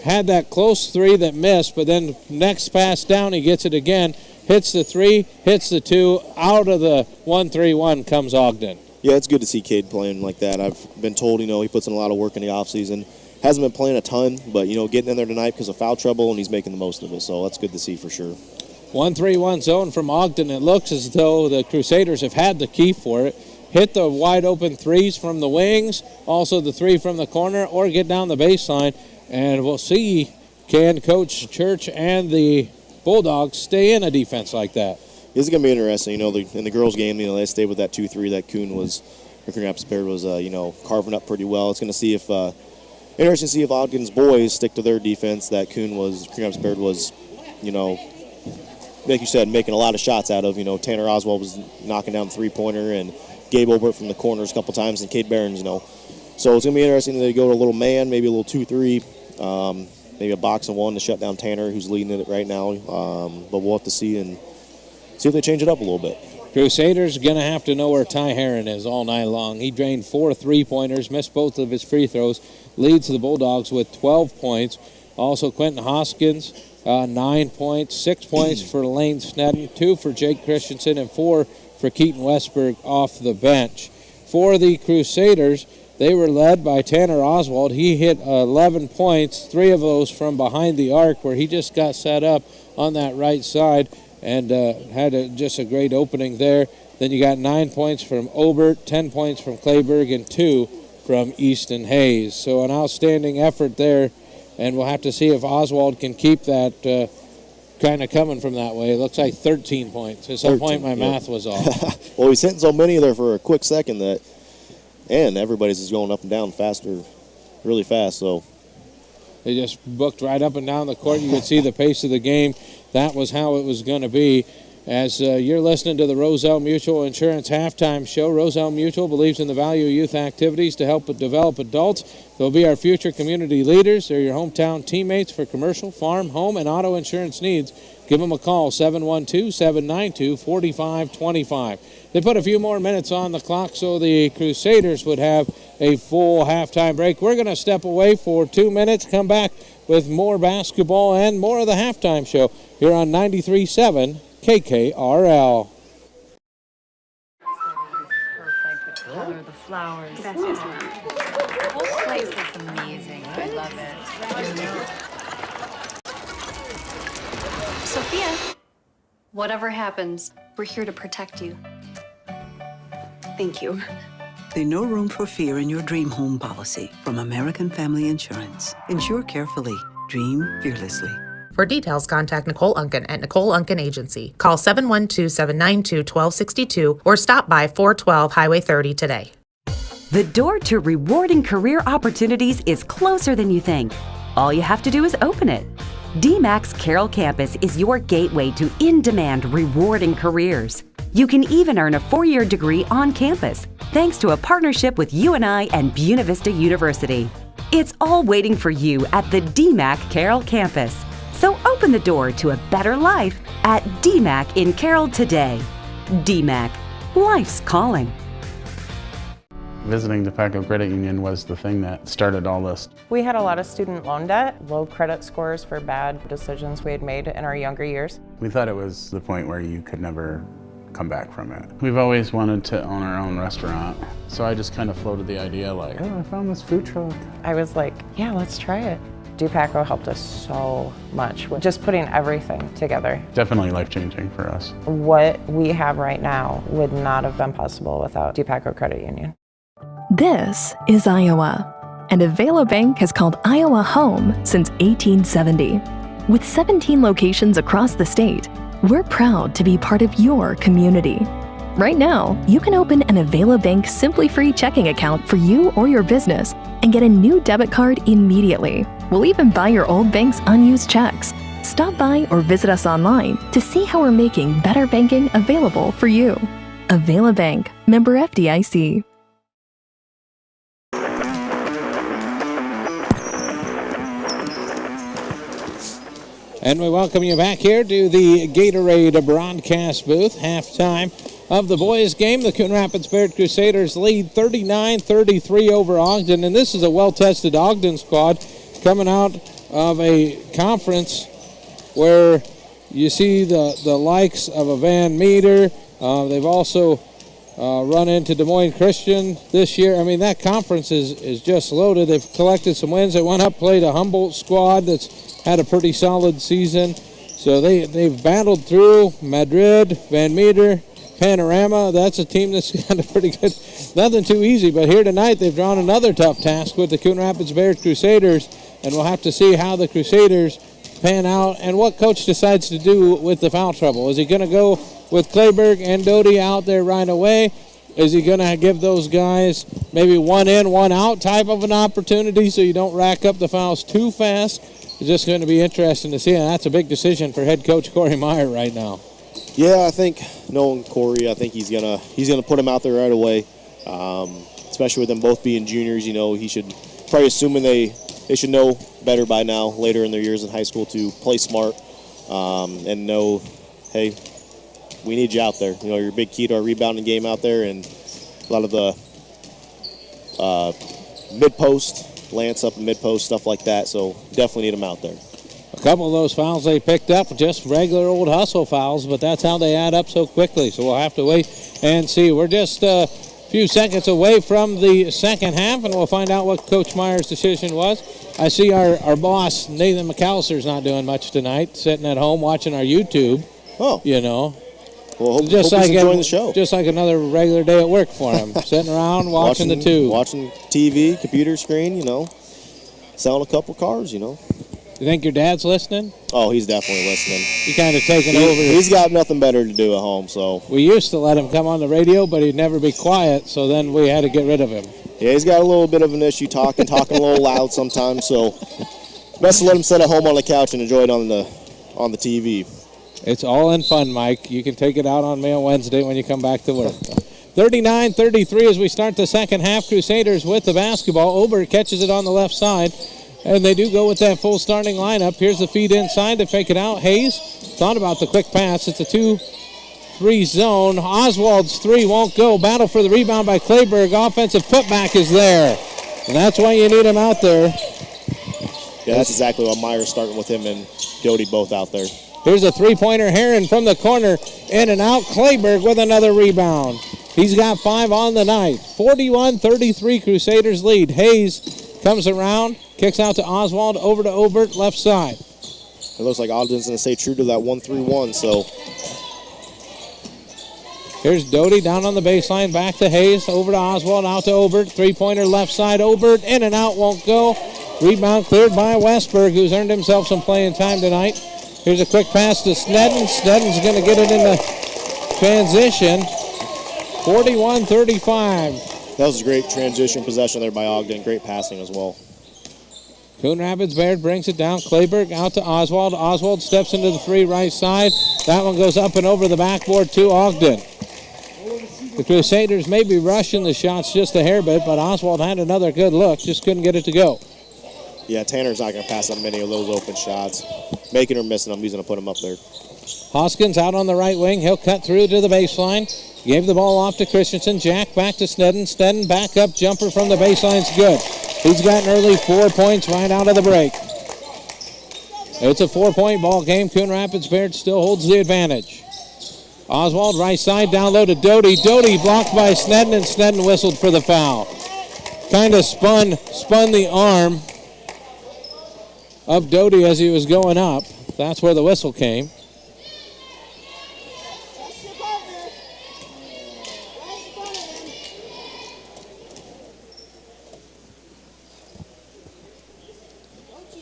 Had that close 3 that missed, but then next pass down, he gets it again, hits the 3, hits the 2, out of the 1-3-1 comes Ogden. Yeah, it's good to see Cade playing like that. I've been told, he puts in a lot of work in the offseason. Hasn't been playing a ton, but, getting in there tonight because of foul trouble, and he's making the most of it, so that's good to see for sure. 1-3-1 zone from Ogden. It looks as though the Crusaders have had the key for it. Hit the wide open 3s from the wings, also the 3 from the corner, or get down the baseline. And we'll see, can Coach Church and the Bulldogs stay in a defense like that? This is going to be interesting. In the girls' game, they stayed with that 2-3 that Coon Rapids Bayard was, carving up pretty well. It's going to see if, interesting to see if Ogden's boys stick to their defense that Coon Rapids Bayard was, like you said, making a lot of shots out of. Tanner Oswald was knocking down the 3-pointer, and Gabe Obert from the corners a couple times, and Cade Behrens, So it's going to be interesting that they go to a little man, maybe a little 2-3, maybe a box and 1 to shut down Tanner, who's leading it right now. But we'll have to see if they change it up a little bit. Crusaders going to have to know where Ty Herron is all night long. He drained 4 3-pointers, missed both of his free throws, leads the Bulldogs with 12 points. Also Quentin Hoskins, 9 points, 6 points for Lane Snedden, 2 for Jake Christensen, and 4 for Keaton Westberg off the bench. For the Crusaders, they were led by Tanner Oswald. He hit 11 points, 3 of those from behind the arc, where he just got set up on that right side and had just a great opening there. Then you got 9 points from Obert, 10 points from Clayberg, and 2 from Easton Hayes. So an outstanding effort there, and we'll have to see if Oswald can keep that kind of coming from that way. It looks like 13 points. At some point, my math was off. Well, he's hitting so many there for a quick second and everybody's just going up and down really fast. So they just booked right up and down the court. You could see the pace of the game. That was how it was going to be. As you're listening to the Roselle Mutual Insurance Halftime Show, Roselle Mutual believes in the value of youth activities to help develop adults. They'll be our future community leaders. They're your hometown teammates for commercial, farm, home, and auto insurance needs. Give them a call, 712-792-4525. They put a few more minutes on the clock so the Crusaders would have a full halftime break. We're going to step away for 2 minutes, come back with more basketball and more of the halftime show here on 93.7 KKRL. Perfect. The color, the flowers. The whole place looks amazing. I love it. Sophia, whatever happens, we're here to protect you. Thank you. There's no room for fear in your dream home policy from American Family Insurance. Insure carefully. Dream fearlessly. For details, contact Nicole Unken at Nicole Unken Agency. Call 712-792-1262 or stop by 412 Highway 30 today. The door to rewarding career opportunities is closer than you think. All you have to do is open it. DMAC's Carroll campus is your gateway to in-demand, rewarding careers. You can even earn a 4-year degree on campus, thanks to a partnership with UNI and Buena Vista University. It's all waiting for you at the DMAC Carroll campus. So open the door to a better life at DMAC in Carroll today. DMAC, life's calling. Visiting DePaco Credit Union was the thing that started all this. We had a lot of student loan debt, low credit scores for bad decisions we had made in our younger years. We thought it was the point where you could never come back from it. We've always wanted to own our own restaurant, so I just kind of floated the idea like, oh, I found this food truck. I was like, yeah, let's try it. DePaco helped us so much with just putting everything together. Definitely life-changing for us. What we have right now would not have been possible without DePaco Credit Union. This is Iowa, and Avela Bank has called Iowa home since 1870. With 17 locations across the state, we're proud to be part of your community. Right now, you can open an Avela Bank Simply Free checking account for you or your business and get a new debit card immediately. We'll even buy your old bank's unused checks. Stop by or visit us online to see how we're making better banking available for you. Avela Bank, member FDIC. And we welcome you back here to the Gatorade broadcast booth. Halftime of the boys' game. The Coon Rapids Bayard Crusaders lead 39-33 over Ogden. And this is a well-tested Ogden squad coming out of a conference where you see the likes of a Van Meter. They've also run into Des Moines Christian this year. I mean, that conference is just loaded. They've collected some wins. They went up, played a Humboldt squad that's had a pretty solid season. So they've battled through Madrid, Van Meter, Panorama. That's a team that's got a pretty good, nothing too easy. But here tonight they've drawn another tough task with the Coon Rapids Bayard Crusaders, and we'll have to see how the Crusaders pan out and what coach decides to do with the foul trouble. Is he going to go with Clayberg and Doty out there right away? Is he going to give those guys maybe one in, one out type of an opportunity so you don't rack up the fouls too fast? It's just going to be interesting to see, and that's a big decision for head coach Corey Meyer right now. Yeah, I think knowing Corey, I think he's gonna put him out there right away. Especially with them both being juniors, he should probably assuming they should know better by now, later in their years in high school, to play smart and know, hey, we need you out there. You're a big key to our rebounding game out there, and a lot of the mid-post, lance up and mid-post, stuff like that, so definitely need them out there. A couple of those fouls they picked up, just regular old hustle fouls, but that's how they add up so quickly, so we'll have to wait and see. We're just a few seconds away from the second half, and we'll find out what Coach Meyer's decision was. I see our boss, Nathan McAllister's not doing much tonight, sitting at home watching our YouTube. Oh. Well, hope just he's like enjoying the show. Just like another regular day at work for him, sitting around watching the tube. Watching TV, computer screen, selling a couple cars, You think your dad's listening? Oh, he's definitely listening. He kind of taking over. He's got nothing better to do at home, so. We used to let him come on the radio, but he'd never be quiet, so then we had to get rid of him. Yeah, he's got a little bit of an issue talking a little loud sometimes, so best to let him sit at home on the couch and enjoy it on the TV. It's all in fun, Mike. You can take it out on me on Wednesday when you come back to work. 39-33 as we start the second half. Crusaders with the basketball. Ober catches it on the left side, and they do go with that full starting lineup. Here's the feed inside to fake it out. Hayes thought about the quick pass. It's a 2-3 zone. Oswald's three won't go. Battle for the rebound by Clayberg. Offensive putback is there, and that's why you need him out there. Yeah, that's exactly why Meyer's starting with him and Doty both out there. Here's a three-pointer. Heron from the corner, in and out. Clayberg with another rebound. He's got 5 on the night. 41-33 Crusaders lead. Hayes comes around, kicks out to Oswald, over to Obert, left side. It looks like Ogden's going to stay true to that 1-3-1, so. Here's Doty down on the baseline, back to Hayes, over to Oswald, out to Obert. Three-pointer left side. Obert, in and out, won't go. Rebound cleared by Westberg, who's earned himself some playing time tonight. Here's a quick pass to Sneddon. Sneddon's going to get it in the transition. 41-35. That was a great transition possession there by Ogden. Great passing as well. Coon Rapids Bayard brings it down. Clayberg out to Oswald. Oswald steps into the three right side. That one goes up and over the backboard to Ogden. The Crusaders may be rushing the shots just a hair bit, but Oswald had another good look. Just couldn't get it to go. Yeah, Tanner's not going to pass up many of those open shots. Making or missing them, he's going to put them up there. Hoskins out on the right wing. He'll cut through to the baseline. Gave the ball off to Christensen. Jack back to Snedden. Snedden back up. Jumper from the baseline's good. He's got an early 4 points right out of the break. It's a 4-point ball game. Coon Rapids Bayard still holds the advantage. Oswald right side down low to Doty. Doty blocked by Snedden, and Snedden whistled for the foul. Kind of spun the arm of Doty as he was going up. That's where the whistle came.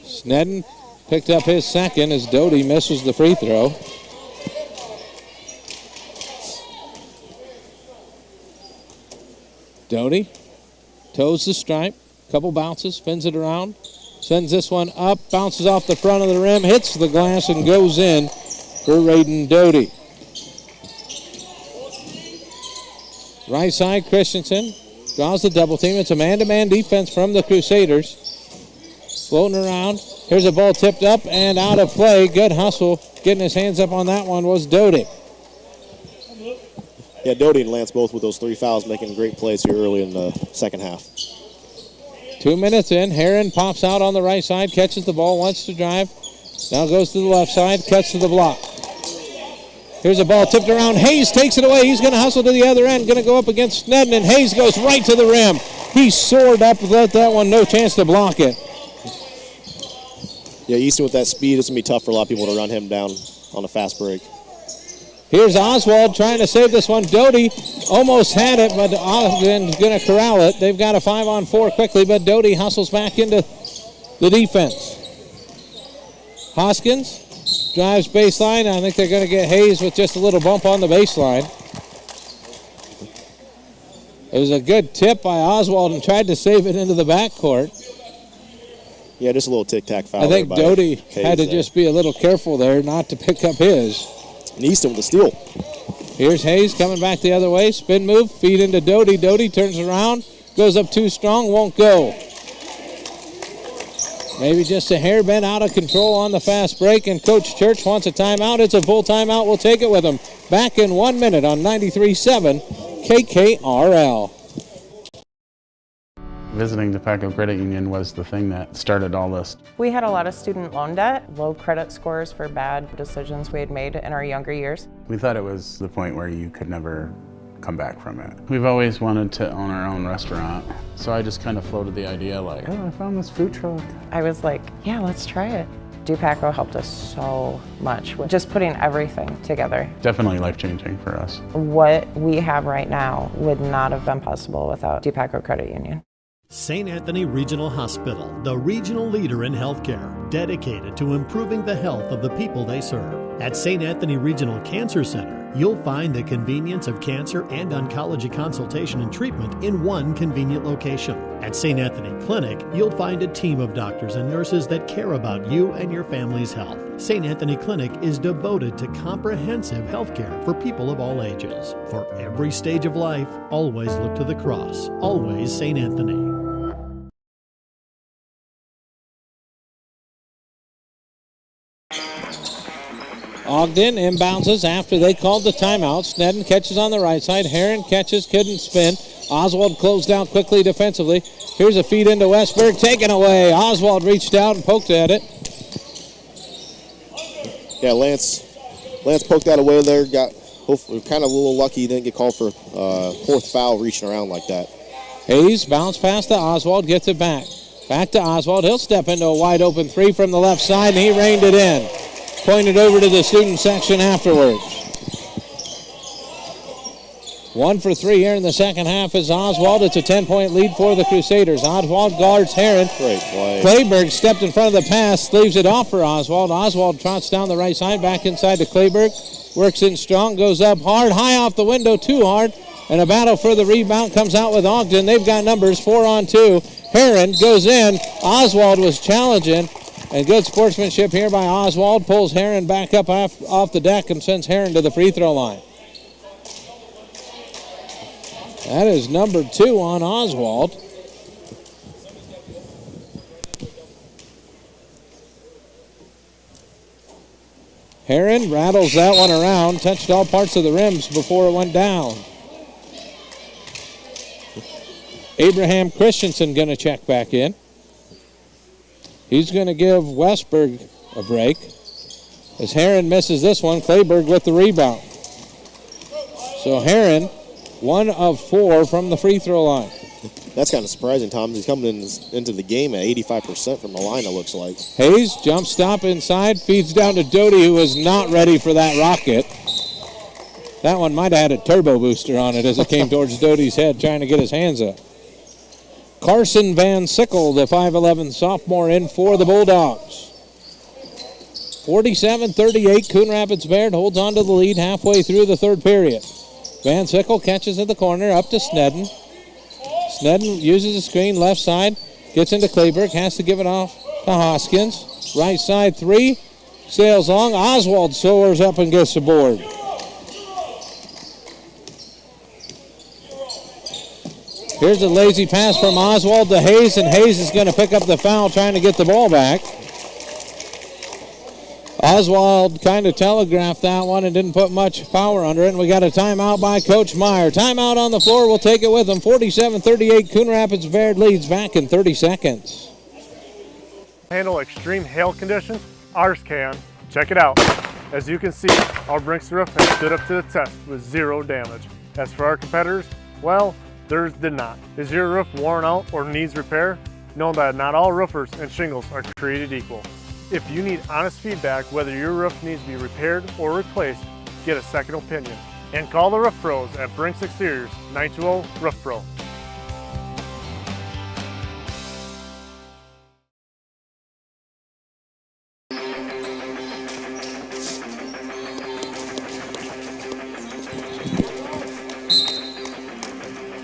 Snedden picked up his second as Doty misses the free throw. Doty toes the stripe, couple bounces, spins it around, sends this one up, bounces off the front of the rim, hits the glass, and goes in for Raiden Doty. Right side, Christensen draws the double team. It's a man-to-man defense from the Crusaders. Floating around. Here's a ball tipped up and out of play. Good hustle. Getting his hands up on that one was Doty. Yeah, Doty and Lance both with those 3 fouls, making great plays here early in the second half. 2 minutes in. Heron pops out on the right side, catches the ball, wants to drive. Now goes to the left side, cuts to the block. Here's a ball tipped around. Hayes takes it away. He's going to hustle to the other end. Going to go up against Snedden, and Hayes goes right to the rim. He soared up, let that one, no chance to block it. Yeah, Easton with that speed, it's going to be tough for a lot of people to run him down on a fast break. Here's Oswald trying to save this one. Doty almost had it, but Ogden's going to corral it. They've got a 5-on-4 quickly, but Doty hustles back into the defense. Hoskins drives baseline. I think they're going to get Hayes with just a little bump on the baseline. It was a good tip by Oswald and tried to save it into the backcourt. Yeah, just a little tic-tac foul. I think Doty had to just be a little careful there not to pick up his. And Easton with the steal. Here's Hayes coming back the other way. Spin move, feed into Doty. Doty turns around, goes up too strong, won't go. Maybe just a hair bent out of control on the fast break, and Coach Church wants a timeout. It's a full timeout. We'll take it with him. Back in 1 minute on 93.7 KKRL. Visiting the Paco Credit Union was the thing that started all this. We had a lot of student loan debt, low credit scores for bad decisions we had made in our younger years. We thought it was the point where you could never come back from it. We've always wanted to own our own restaurant, so I just kind of floated the idea like, oh, I found this food truck. I was like, yeah, let's try it. Dupaco helped us so much with just putting everything together. Definitely life-changing for us. What we have right now would not have been possible without Dupaco Credit Union. St. Anthony Regional Hospital, the regional leader in healthcare, dedicated to improving the health of the people they serve. At St. Anthony Regional Cancer Center, you'll find the convenience of cancer and oncology consultation and treatment in one convenient location. At St. Anthony Clinic, you'll find a team of doctors and nurses that care about you and your family's health. St. Anthony Clinic is devoted to comprehensive healthcare for people of all ages. For every stage of life, always look to the cross. Always St. Anthony. Ogden inbounds after they called the timeout. Snedden catches on the right side. Heron catches, couldn't spin. Oswald closed down quickly defensively. Here's a feed into Westberg, taken away. Oswald reached out and poked at it. Yeah, Lance poked that away there. Got hopefully kind of a little lucky he didn't get called for fourth foul reaching around like that. Hayes bounced past to Oswald, gets it back. Back to Oswald. He'll step into a wide open three from the left side, and he reined it in. Pointed over to the student section afterwards. 1 for 3 here in the second half is Oswald. It's a 10-point lead for the Crusaders. Oswald guards Heron. Great play. Clayberg stepped in front of the pass, leaves it off for Oswald. Oswald trots down the right side, back inside to Clayberg. Works in strong, goes up hard, high off the window, too hard. And a battle for the rebound comes out with Ogden. They've got numbers 4-on-2. Heron goes in. Oswald was challenging. And good sportsmanship here by Oswald. Pulls Heron back up off the deck and sends Heron to the free throw line. That is number 2 on Oswald. Heron rattles that one around. Touched all parts of the rims before it went down. Abraham Christensen going to check back in. He's going to give Westberg a break. As Herron misses this one, Clayberg with the rebound. So Herron, 1 of 4 from the free throw line. That's kind of surprising, Tom. He's coming into the game at 85% from the line, it looks like. Hayes, jump stop inside, feeds down to Doty, who was not ready for that rocket. That one might have had a turbo booster on it as it came towards Doty's head, trying to get his hands up. Carson Van Sickle, the 5'11 sophomore, in for the Bulldogs. 47-38, Coon Rapids Bayard holds on to the lead halfway through the third period. Van Sickle catches in the corner, up to Snedden. Snedden uses the screen, left side, gets into Clayberg, has to give it off to Hoskins. Right side 3, sails long. Oswald soars up and gets the board. Here's a lazy pass from Oswald to Hayes, and Hayes is going to pick up the foul trying to get the ball back. Oswald kind of telegraphed that one and didn't put much power under it, and we got a timeout by Coach Meyer. Timeout on the floor. We'll take it with him. 47-38, Coon Rapids Bayard leads back in 30 seconds. Handle extreme hail conditions? Ours can. Check it out. As you can see, our Brinks roof has stood up to the test with 0 damage. As for our competitors, well, theirs did not. Is your roof worn out or needs repair? Know that not all roofers and shingles are created equal. If you need honest feedback whether your roof needs to be repaired or replaced, get a second opinion. And call the Roof Pros at Brinks Exteriors, 920-ROOF-PRO.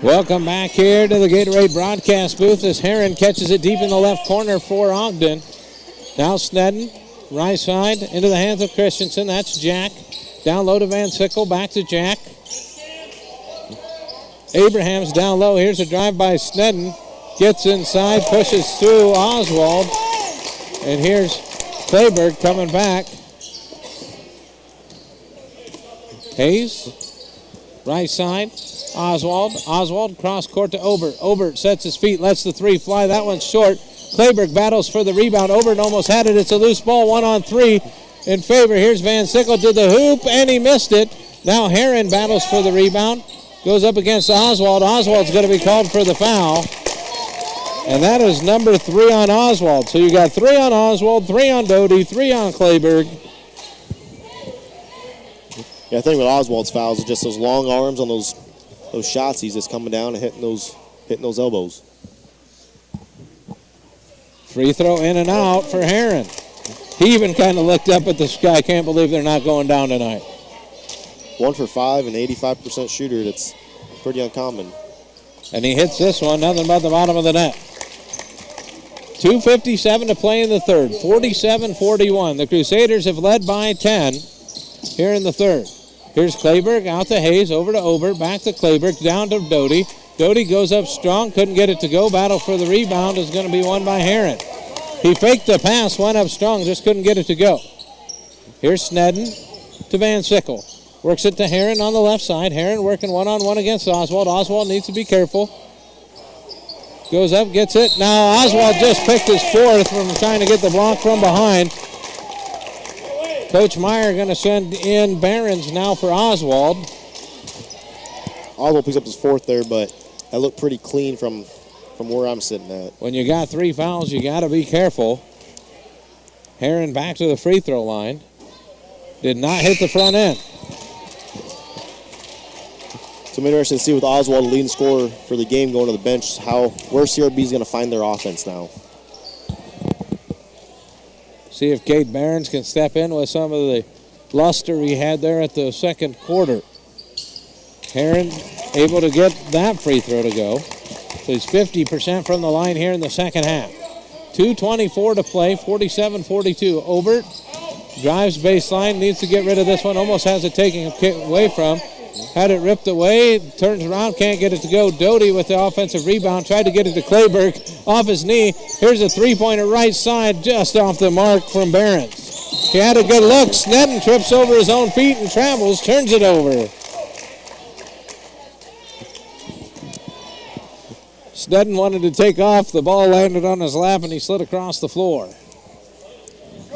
Welcome back here to the Gatorade broadcast booth as Herron catches it deep in the left corner for Ogden. Now Snedden, right side, into the hands of Christensen. That's Jack. Down low to Van Sickle, back to Jack. Abraham's down low. Here's a drive by Snedden. Gets inside, pushes through Oswald. And here's Clayberg coming back. Hayes, right side. Oswald cross court to Obert. Obert sets his feet, lets the 3 fly. That one's short. Clayberg battles for the rebound. Obert almost had it. It's a loose ball, 1-on-3 in favor. Here's Van Sickle to the hoop, and he missed it. Now Herron battles for the rebound. Goes up against Oswald. Oswald's going to be called for the foul. And that is number 3 on Oswald. So you got 3 on Oswald, 3 on Doty, 3 on Clayberg. Yeah, I think with Oswald's fouls is just those long arms on those shots. He's just coming down and hitting those elbows. Free throw in and out for Herron. He even kind of looked up at the sky. Can't believe they're not going down tonight. 1 for 5, an 85% shooter. That's pretty uncommon. And he hits this one, nothing but the bottom of the net. 2:57 to play in the third, 47-41. The Crusaders have led by 10 here in the third. Here's Clayberg out to Hayes, over to Obert, back to Clayberg, down to Doty. Doty goes up strong, couldn't get it to go. Battle for the rebound is going to be won by Herron. He faked the pass, went up strong, just couldn't get it to go. Here's Snedden to Van Sickle. Works it to Herron on the left side. Herron working one-on-one against Oswald. Oswald needs to be careful. Goes up, gets it. Now Oswald just picked his 4th from trying to get the block from behind. Coach Meyer going to send in Barons now for Oswald. Oswald picks up his 4th there, but that looked pretty clean from where I'm sitting at. When you got 3 fouls, you got to be careful. Herron back to the free throw line. Did not hit the front end. So I'm interested to see with Oswald, the leading scorer for the game, going to the bench, where CRB is going to find their offense now. See if Cade Barons can step in with some of the luster he had there at the second quarter. Herron able to get that free throw to go. So he's 50% from the line here in the second half. 2:24 to play, 47-42. Obert drives baseline, needs to get rid of this one. Almost has it taken away from. Had it ripped away, turns around, can't get it to go. Doty with the offensive rebound, tried to get it to Clayberg off his knee. Here's a three-pointer right side, just off the mark from Barons. He had a good look. Snedden trips over his own feet and travels, turns it over. Snedden wanted to take off. The ball landed on his lap, and he slid across the floor.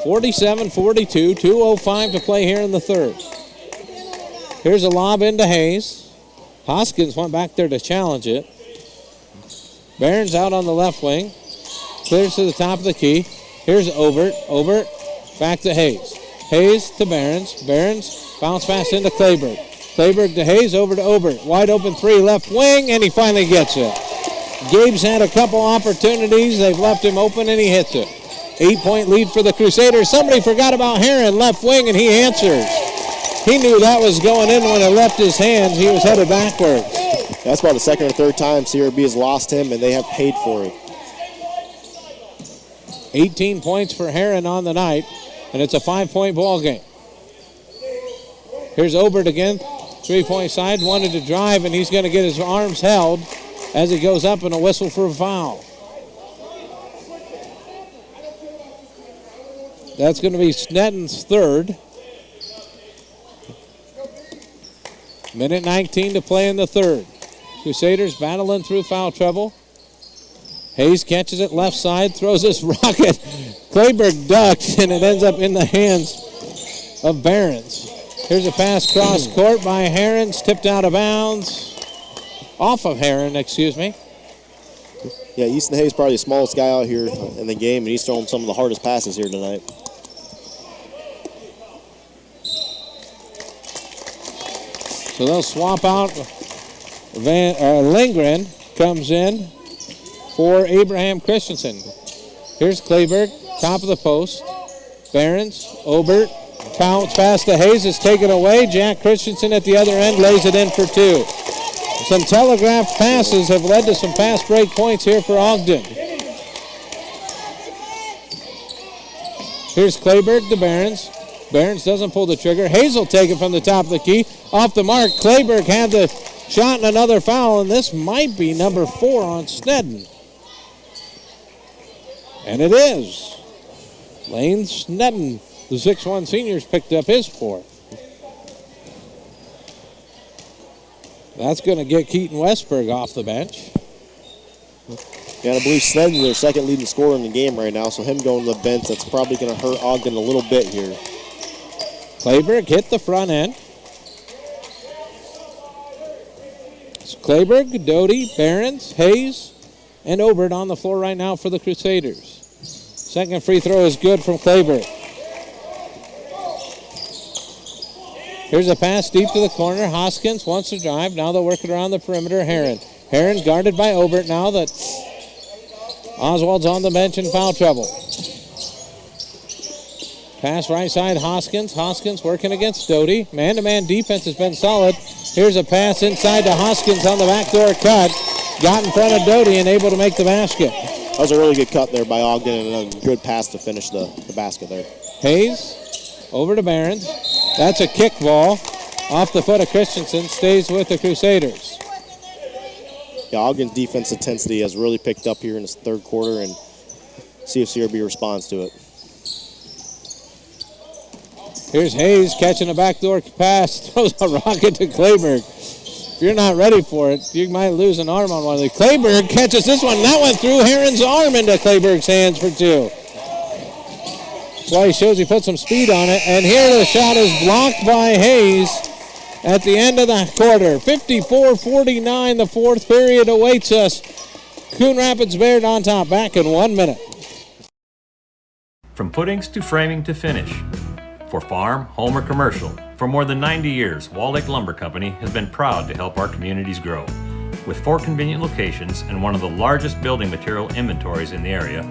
47-42, 2:05 to play here in the third. Here's a lob into Hayes. Hoskins went back there to challenge it. Barron's out on the left wing. Clears to the top of the key. Here's Obert. Obert back to Hayes. Hayes to Barron's. Barron's bounce pass into Clayberg. Clayberg to Hayes, over to Obert. Wide open three, left wing, and he finally gets it. Gabe's had a couple opportunities. They've left him open, and he hits it. 8-point lead for the Crusaders. Somebody forgot about Heron, left wing, and he answers. He knew that was going in when it left his hands. He was headed backwards. That's about the second or third time CRB has lost him, and they have paid for it. 18 points for Heron on the night, and it's a 5-point ball game. Here's Obert again, 3-point side, wanted to drive, and he's going to get his arms held as he goes up, and a whistle for a foul. That's going to be Snedden's third. Minute 19 to play in the third. Crusaders battling through foul trouble. Hayes catches it left side, throws this rocket. Clayberg ducks, and it ends up in the hands of Barron's. Here's a pass cross court by Herons, tipped out of bounds. Off of Heron, excuse me. Yeah, Easton Hayes probably the smallest guy out here in the game, and he's throwing some of the hardest passes here tonight. So they'll swap out. Lindgren comes in for Abraham Christensen. Here's Clayberg, top of the post. Barron's, Obert, counts pass to Hayes, is taken away. Jack Christensen at the other end lays it in for two. Some telegraphed passes have led to some fast break points here for Ogden. Here's Clayberg to Barron's. Barron's doesn't pull the trigger. Hayes will take it from the top of the key. Off the mark, Clayberg had the shot and another foul, and this might be number 4 on Snedden. And it is. Lane Snedden, the 6'1 senior's picked up his 4th. That's going to get Keaton Westberg off the bench. Yeah, I believe Snedden's their second leading scorer in the game right now, so him going to the bench, that's probably going to hurt Ogden a little bit here. Clayberg hit the front end. It's Clayberg, Doty, Barron's, Hayes, and Obert on the floor right now for the Crusaders. Second free throw is good from Clayberg. Here's a pass deep to the corner. Hoskins wants to drive. Now they'll work it around the perimeter. Heron guarded by Obert now that Oswald's on the bench in foul trouble. Pass right side, Hoskins. Hoskins working against Doty. Man-to-man defense has been solid. Here's a pass inside to Hoskins on the backdoor cut. Got in front of Doty and able to make the basket. That was a really good cut there by Ogden and a good pass to finish the basket there. Hayes over to Barron's. That's a kick ball off the foot of Christensen. Stays with the Crusaders. Yeah, Ogden's defense intensity has really picked up here in this third quarter, and see if CRB responds to it. Here's Hayes catching a backdoor pass, throws a rocket to Clayberg. If you're not ready for it, you might lose an arm on one of these. Clayberg catches this one. That went through Heron's arm into Clayberg's hands for two. That's why he shows he put some speed on it. And here the shot is blocked by Hayes at the end of the quarter. 54-49, the fourth period awaits us. Coon Rapids Bayard on top, back in 1 minute. From footings to framing to finish. For farm, home, or commercial, for more than 90 years, Wall Lake Lumber Company has been proud to help our communities grow. With 4 convenient locations and one of the largest building material inventories in the area,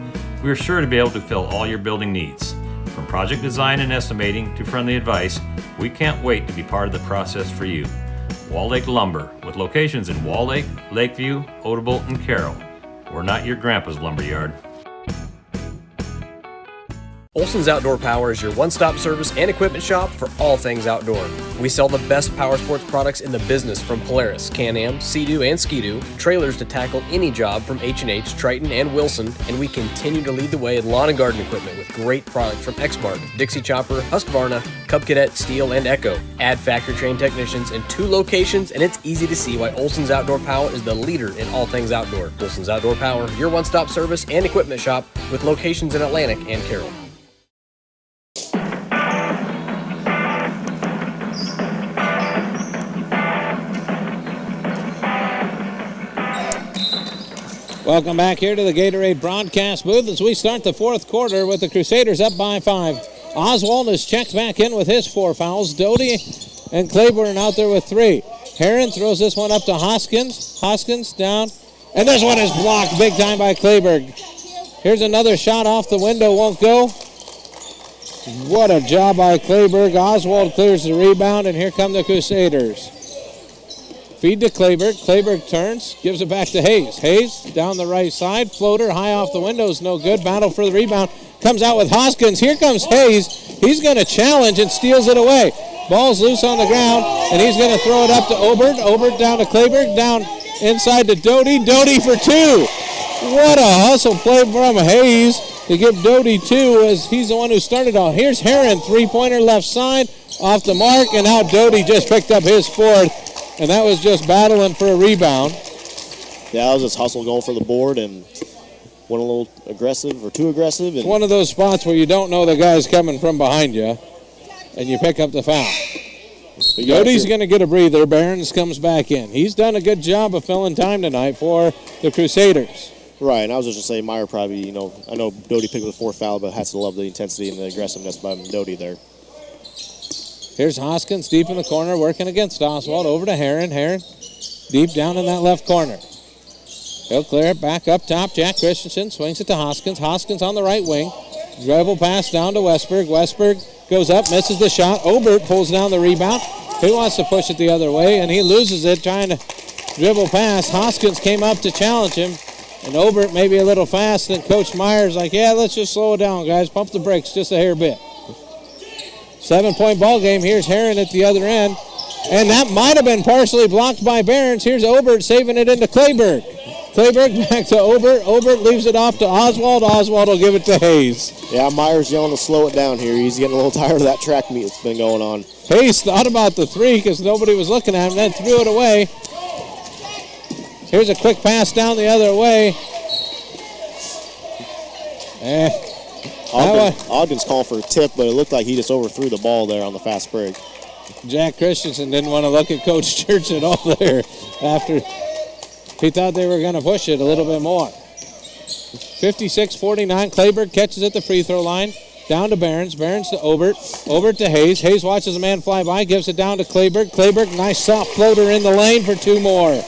we are sure to be able to fill all your building needs. From project design and estimating to friendly advice, we can't wait to be part of the process for you. Wall Lake Lumber, with locations in Wall Lake, Lakeview, Odebolt, and Carroll. We're not your grandpa's lumberyard. Olsen's Outdoor Power is your one-stop service and equipment shop for all things outdoor. We sell the best power sports products in the business, from Polaris, Can-Am, Sea-Doo, and Ski-Doo, trailers to tackle any job from H&H, Triton, and Wilson, and we continue to lead the way in lawn and garden equipment with great products from Exmark, Dixie Chopper, Husqvarna, Cub Cadet, Steel, and Echo. Add factory-trained technicians in 2 locations, and it's easy to see why Olsen's Outdoor Power is the leader in all things outdoor. Olsen's Outdoor Power, your one-stop service and equipment shop with locations in Atlantic and Carroll. Welcome back here to the Gatorade broadcast booth as we start the fourth quarter with the Crusaders up by 5. Oswald is checked back in with his 4 fouls. Doty and Claiborne out there with 3. Heron throws this one up to Hoskins. Hoskins down. And this one is blocked big time by Clayberg. Here's another shot off the window. Won't go. What a job by Clayberg. Oswald clears the rebound, and here come the Crusaders. Feed to Clayberg. Clayberg turns, gives it back to Hayes. Hayes down the right side. Floater high off the window is no good. Battle for the rebound. Comes out with Hoskins. Here comes Hayes. He's going to challenge and steals it away. Ball's loose on the ground, and he's going to throw it up to Obert. Obert down to Clayberg. Down inside to Doty. Doty for 2. What a hustle play from Hayes to give Doty 2, as he's the one who started off. Here's Heron. 3-pointer left side. Off the mark, and now Doty just picked up his 4th. And that was just battling for a rebound. Yeah, that was just hustle going for the board and went a little aggressive or too aggressive. It's one of those spots where you don't know the guy's coming from behind you, and you pick up the foul. Doty's going to get a breather. Barons comes back in. He's done a good job of filling time tonight for the Crusaders. Right, and I was just going to say Meyer probably, I know Doty picked up the 4th foul, but has to love the intensity and the aggressiveness by Doty there. Here's Hoskins deep in the corner, working against Oswald. Over to Heron. Heron deep down in that left corner. He'll clear it back up top. Jack Christensen swings it to Hoskins. Hoskins on the right wing. Dribble pass down to Westberg. Westberg goes up, misses the shot. Obert pulls down the rebound. He wants to push it the other way, and he loses it trying to dribble pass. Hoskins came up to challenge him, and Obert maybe a little fast. And Coach Myers like, yeah, let's just slow it down, guys. Pump the brakes just a hair bit. 7-point ball game. Here's Heron at the other end. And that might have been partially blocked by Barons. Here's Obert saving it into Clayberg. Clayberg back to Obert. Obert leaves it off to Oswald. Oswald will give it to Hayes. Yeah, Myers yelling to slow it down here. He's getting a little tired of that track meet that's been going on. Hayes thought about the 3 because nobody was looking at him, then threw it away. Here's a quick pass down the other way. Ogden's calling for a tip, but it looked like he just overthrew the ball there on the fast break. Jack Christensen didn't want to look at Coach Church at all there after he thought they were going to push it a little bit more. 56-49, Clayberg catches at the free throw line. Down to Barons. Barons to Obert. Obert to Hayes. Hayes watches a man fly by, gives it down to Clayberg. Clayberg, nice soft floater in the lane for 2 more.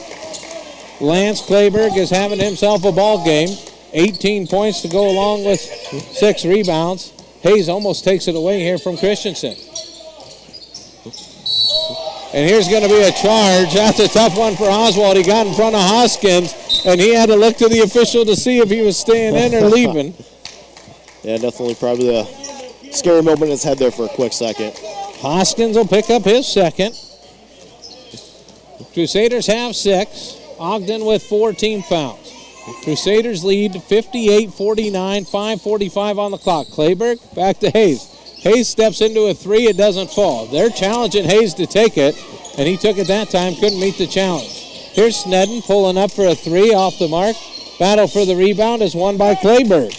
Lance Clayberg is having himself a ball game. 18 points to go along with 6 rebounds. Hayes almost takes it away here from Christensen. And here's going to be a charge. That's a tough one for Oswald. He got in front of Hoskins, and he had to look to the official to see if he was staying in or leaving. Yeah, definitely probably a scary moment in his head there for a quick second. Hoskins will pick up his 2nd. Crusaders have 6. Ogden with 4 team fouls. Crusaders lead 58-49, 5:45 on the clock. Clayberg back to Hayes. Hayes steps into a 3, it doesn't fall. They're challenging Hayes to take it, and he took it that time, couldn't meet the challenge. Here's Snedden pulling up for a 3 off the mark. Battle for the rebound is won by Clayberg.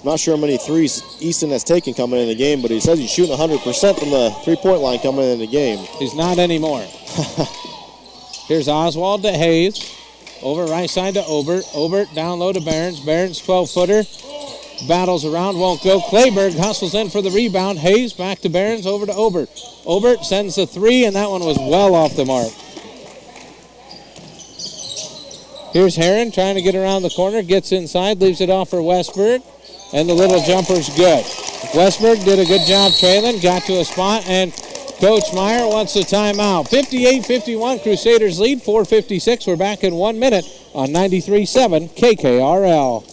Not sure how many threes Easton has taken coming in the game, but he says he's shooting 100% from the three-point line coming in the game. He's not anymore. Here's Oswald to Hayes. Over right side to Obert. Obert down low to Barons. Barons 12-footer. Battles around, won't go. Clayberg hustles in for the rebound. Hayes back to Barons, over to Obert. Obert sends the 3, and that one was well off the mark. Here's Heron trying to get around the corner. Gets inside, leaves it off for Westberg. And the little jumper's good. Westberg did a good job trailing, got to a spot, and Coach Meyer wants a timeout. 58-51, Crusaders lead, 4:56. We're back in 1 minute on 93.7 KKRL.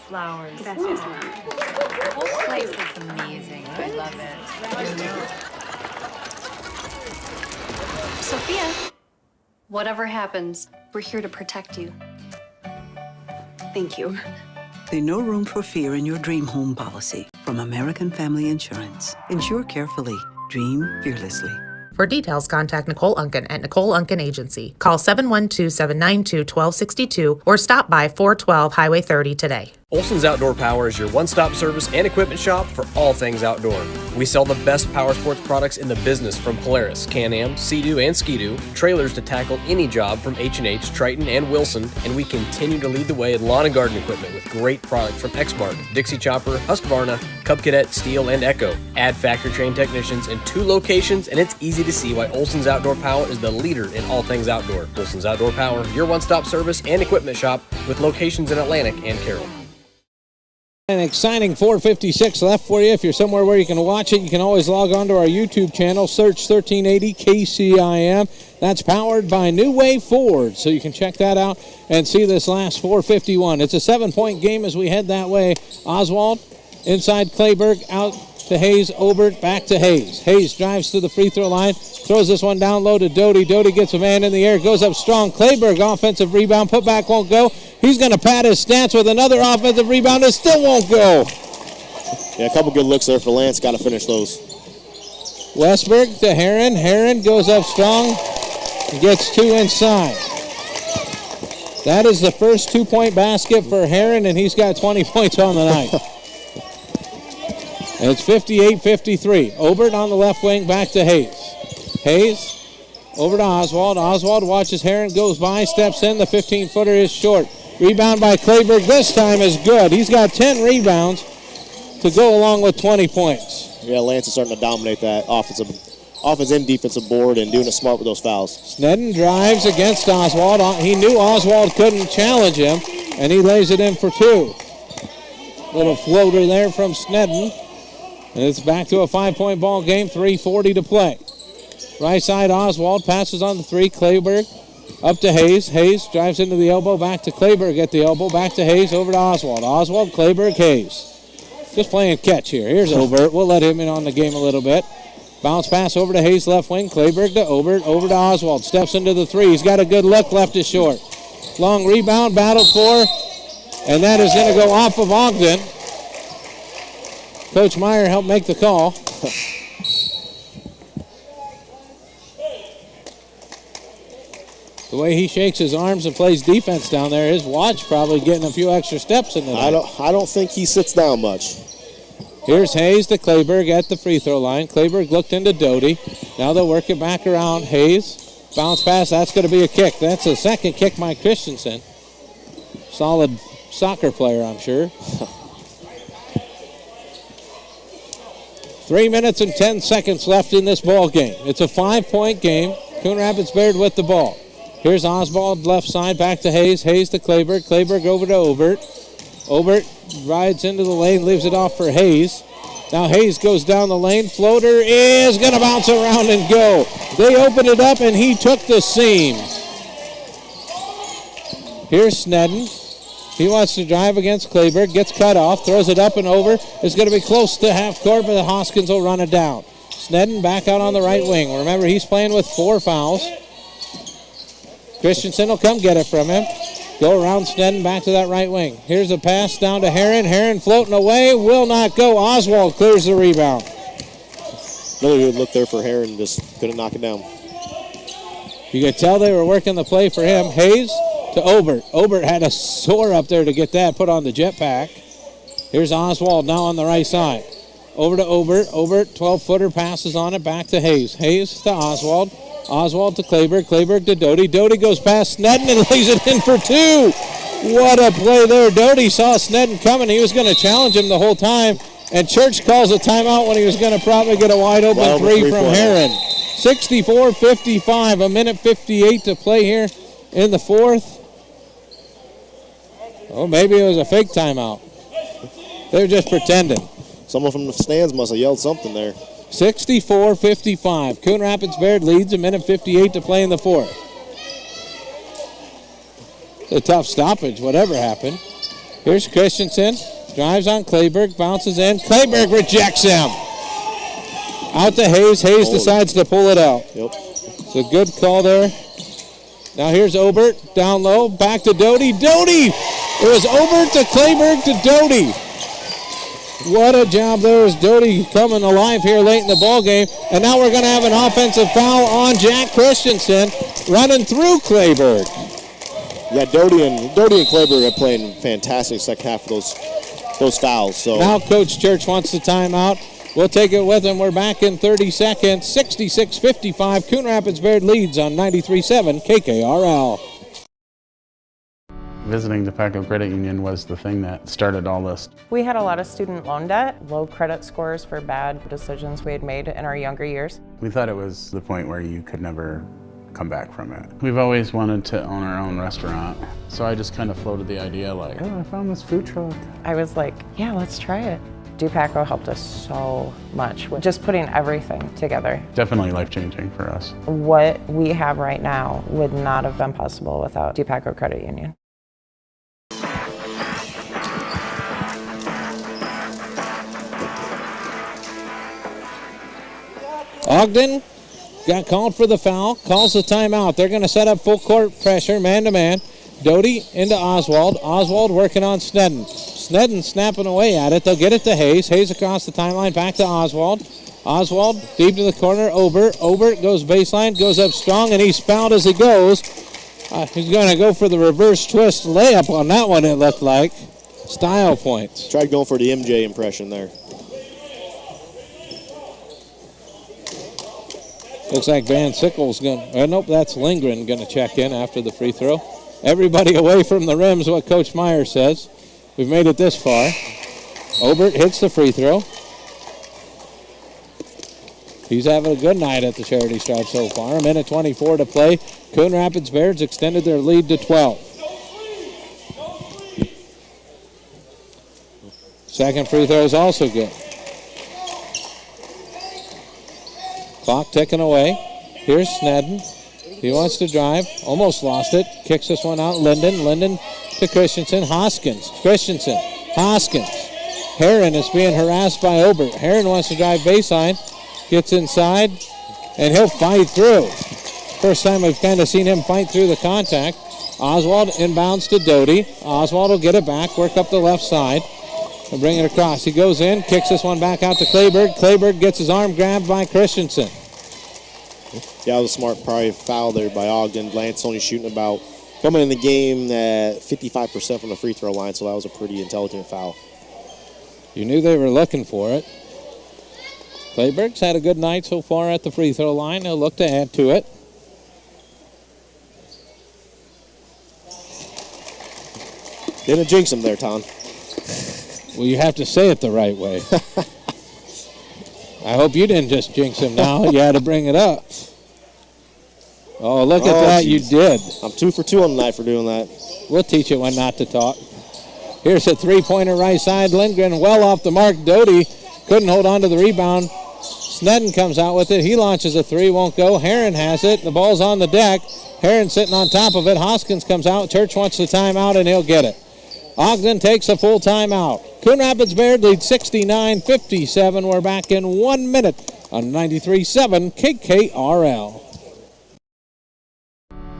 flowers. The whole place looks amazing. I love it. Sophia, whatever happens, we're here to protect you. Thank you. There's no room for fear in your dream home policy from American Family Insurance. Insure carefully. Dream fearlessly. For details, contact Nicole Unken at Nicole Unken Agency. Call 712-792-1262 or stop by 412 Highway 30 today. Olsen's Outdoor Power is your one-stop service and equipment shop for all things outdoor. We sell the best power sports products in the business from Polaris, Can-Am, Sea-Doo, and Ski-Doo, trailers to tackle any job from H&H, Triton, and Wilson, and we continue to lead the way in lawn and garden equipment with great products from Exmark, Dixie Chopper, Husqvarna, Cub Cadet, Steel, and Echo. Add factory-trained technicians in 2 locations, and it's easy to see why Olsen's Outdoor Power is the leader in all things outdoor. Olsen's Outdoor Power, your one-stop service and equipment shop with locations in Atlantic and Carroll. An exciting 4:56 left for you. If you're somewhere where you can watch it, you can always log on to our YouTube channel, search 1380 KCIM. That's powered by New Way Ford, so you can check that out and see this last 4:51. It's a 7-point game as we head that way. Oswald inside Clayburg, out to Hayes, Obert, back to Hayes. Hayes drives to the free throw line, throws this one down low to Doty. Doty gets a man in the air, goes up strong. Clayburg, offensive rebound, put back, won't go. He's going to pad his stance with another offensive rebound. It still won't go. Yeah, a couple good looks there for Lance. Got to finish those. Westberg to Heron. Heron goes up strong and gets 2 inside. That is the first 2-point basket for Heron, and he's got 20 points on the night. And it's 58-53. Obert on the left wing, back to Hayes. Hayes over to Oswald. Oswald watches Heron, goes by, steps in. The 15-footer is short. Rebound by Clayburg this time is good. He's got 10 rebounds to go along with 20 points. Yeah, Lance is starting to dominate that offensive and defensive board and doing it smart with those fouls. Snedden drives against Oswald. He knew Oswald couldn't challenge him, and he lays it in for 2. Little floater there from Snedden. And it's back to a 5-point ball game, 3:40 to play. Right side, Oswald passes on the 3. Clayburg up to Hayes. Hayes drives into the elbow, back to Clayburg at the elbow, back to Hayes, over to Oswald. Oswald, Clayburg, Hayes. Just playing catch here. Here's Obert. We'll let him in on the game a little bit. Bounce pass over to Hayes, left wing. Clayburg to Obert, over to Oswald. Steps into the 3. He's got a good look, left is short. Long rebound, battled for, and that is going to go off of Ogden. Coach Meyer helped make the call. The way he shakes his arms and plays defense down there, his watch probably getting a few extra steps in the night. I don't think he sits down much. Here's Hayes to Clayburg at the free throw line. Clayburg looked into Doty. Now they'll work it back around. Hayes, bounce pass, that's going to be a kick. That's a second kick by Christensen. Solid soccer player, I'm sure. 3 minutes and 10 seconds left in this ball game. It's a 5-point game. Coon Rapids Bayard with the ball. Here's Oswald left side, back to Hayes. Hayes to Clayburg. Clayburg over to Obert. Obert rides into the lane, leaves it off for Hayes. Now Hayes goes down the lane. Floater is going to bounce around and go. They opened it up, and he took the seam. Here's Snedden. He wants to drive against Clayburg, gets cut off, throws it up and over. It's going to be close to half court, but Hoskins will run it down. Snedden back out on the right wing. Remember, he's playing with 4 fouls. Christensen will come get it from him. Go around Snedden back to that right wing. Here's a pass down to Heron. Heron floating away, will not go. Oswald clears the rebound. Another good look there for Heron, just couldn't knock it down. You could tell they were working the play for him. Hayes to Obert. Obert had a sore up there to get that put on the jetpack. Here's Oswald now on the right side. Over to Obert. Obert, 12-footer, passes on it back to Hayes. Hayes to Oswald. Oswald to Clayburg. Clayburg to Doty. Doty goes past Snedden and lays it in for 2. What a play there. Doty saw Snedden coming. He was going to challenge him the whole time. And Church calls a timeout when he was going to probably get a wide open three from Heron. 64-55, a minute 58 to play here in the 4th. Oh, maybe it was a fake timeout. They're just pretending. Someone from the stands must have yelled something there. 64-55. Coon Rapids Bayard leads, a minute 58 to play in the 4th. It's a tough stoppage, whatever happened. Here's Christensen. Drives on Kleberg, bounces in. Kleberg rejects him. Out to Hayes. Hayes decides to pull it out. Yep. It's a good call there. Now here's Obert, down low, back to Doty. Doty! It was Obert to Kleberg to Doty. What a job there is Doty coming alive here late in the ball game. And now we're going to have an offensive foul on Jack Christensen running through Kleberg. Yeah, Doty and Kleberg are playing fantastic second half of those fouls. So now Coach Church wants the timeout. We'll take it with him. We're back in 30 seconds. 66-55. Coon Rapids Bayard leads on 93.7 KKRL. Visiting Tobacco Credit Union was the thing that started all this. We had a lot of student loan debt, low credit scores for bad decisions we had made in our younger years. We thought it was the point where you could never come back from it. We've always wanted to own our own restaurant, so I just kind of floated the idea like, oh, I found this food truck. I was like, yeah, let's try it. Dupaco helped us so much with just putting everything together. Definitely life-changing for us. What we have right now would not have been possible without Dupaco Credit Union. Ogden got called for the foul, calls the timeout. They're going to set up full court pressure, man-to-man. Doty into Oswald. Oswald working on Snedden. Snedden snapping away at it. They'll get it to Hayes. Hayes across the timeline, back to Oswald. Oswald deep to the corner. Obert. Obert goes baseline, goes up strong, and he's fouled as he goes. He's going to go for the reverse twist layup on that one, it looked like. Style points. Tried going for the MJ impression there. Looks like Van Sickle's going to, nope, that's Lindgren going to check in after the free throw. Everybody away from the rim is what Coach Meyer says. We've made it this far. Obert hits the free throw. He's having a good night at the Charity Stripe so far. A minute 24 to play. Coon Rapids Bayards extended their lead to 12. Second free throw is also good. Clock ticking away. Here's Snedden. He wants to drive. Almost lost it. Kicks this one out. Linden. Linden to Christensen. Hoskins. Christensen. Hoskins. Heron is being harassed by Obert. Heron wants to drive baseline. Gets inside. And he'll fight through. First time we've kind of seen him fight through the contact. Oswald inbounds to Doty. Oswald will get it back. Work up the left side. And bring it across. He goes in. Kicks this one back out to Kleberg. Kleberg gets his arm grabbed by Christensen. Yeah, it was a smart probably foul there by Ogden. Lance only shooting about, coming in the game at 55% from the free throw line, so that was a pretty intelligent foul. You knew they were looking for it. Kleberg's had a good night so far at the free throw line. He'll look to add to it. Didn't jinx him there, Tom. Well, you have to say it the right way. I hope you didn't just jinx him now. You had to bring it up. Oh, look at that. Geez. You did. I'm 2 for 2 on the night for doing that. We'll teach you when not to talk. Here's a three-pointer right side. Lindgren well off the mark. Doty couldn't hold on to the rebound. Snedden comes out with it. He launches a three. Won't go. Heron has it. The ball's on the deck. Heron sitting on top of it. Hoskins comes out. Church wants the timeout, and he'll get it. Ogden takes a full timeout. Coon Rapids Bayard leads 69-57. We're back in 1 minute on 93.7 KKRL.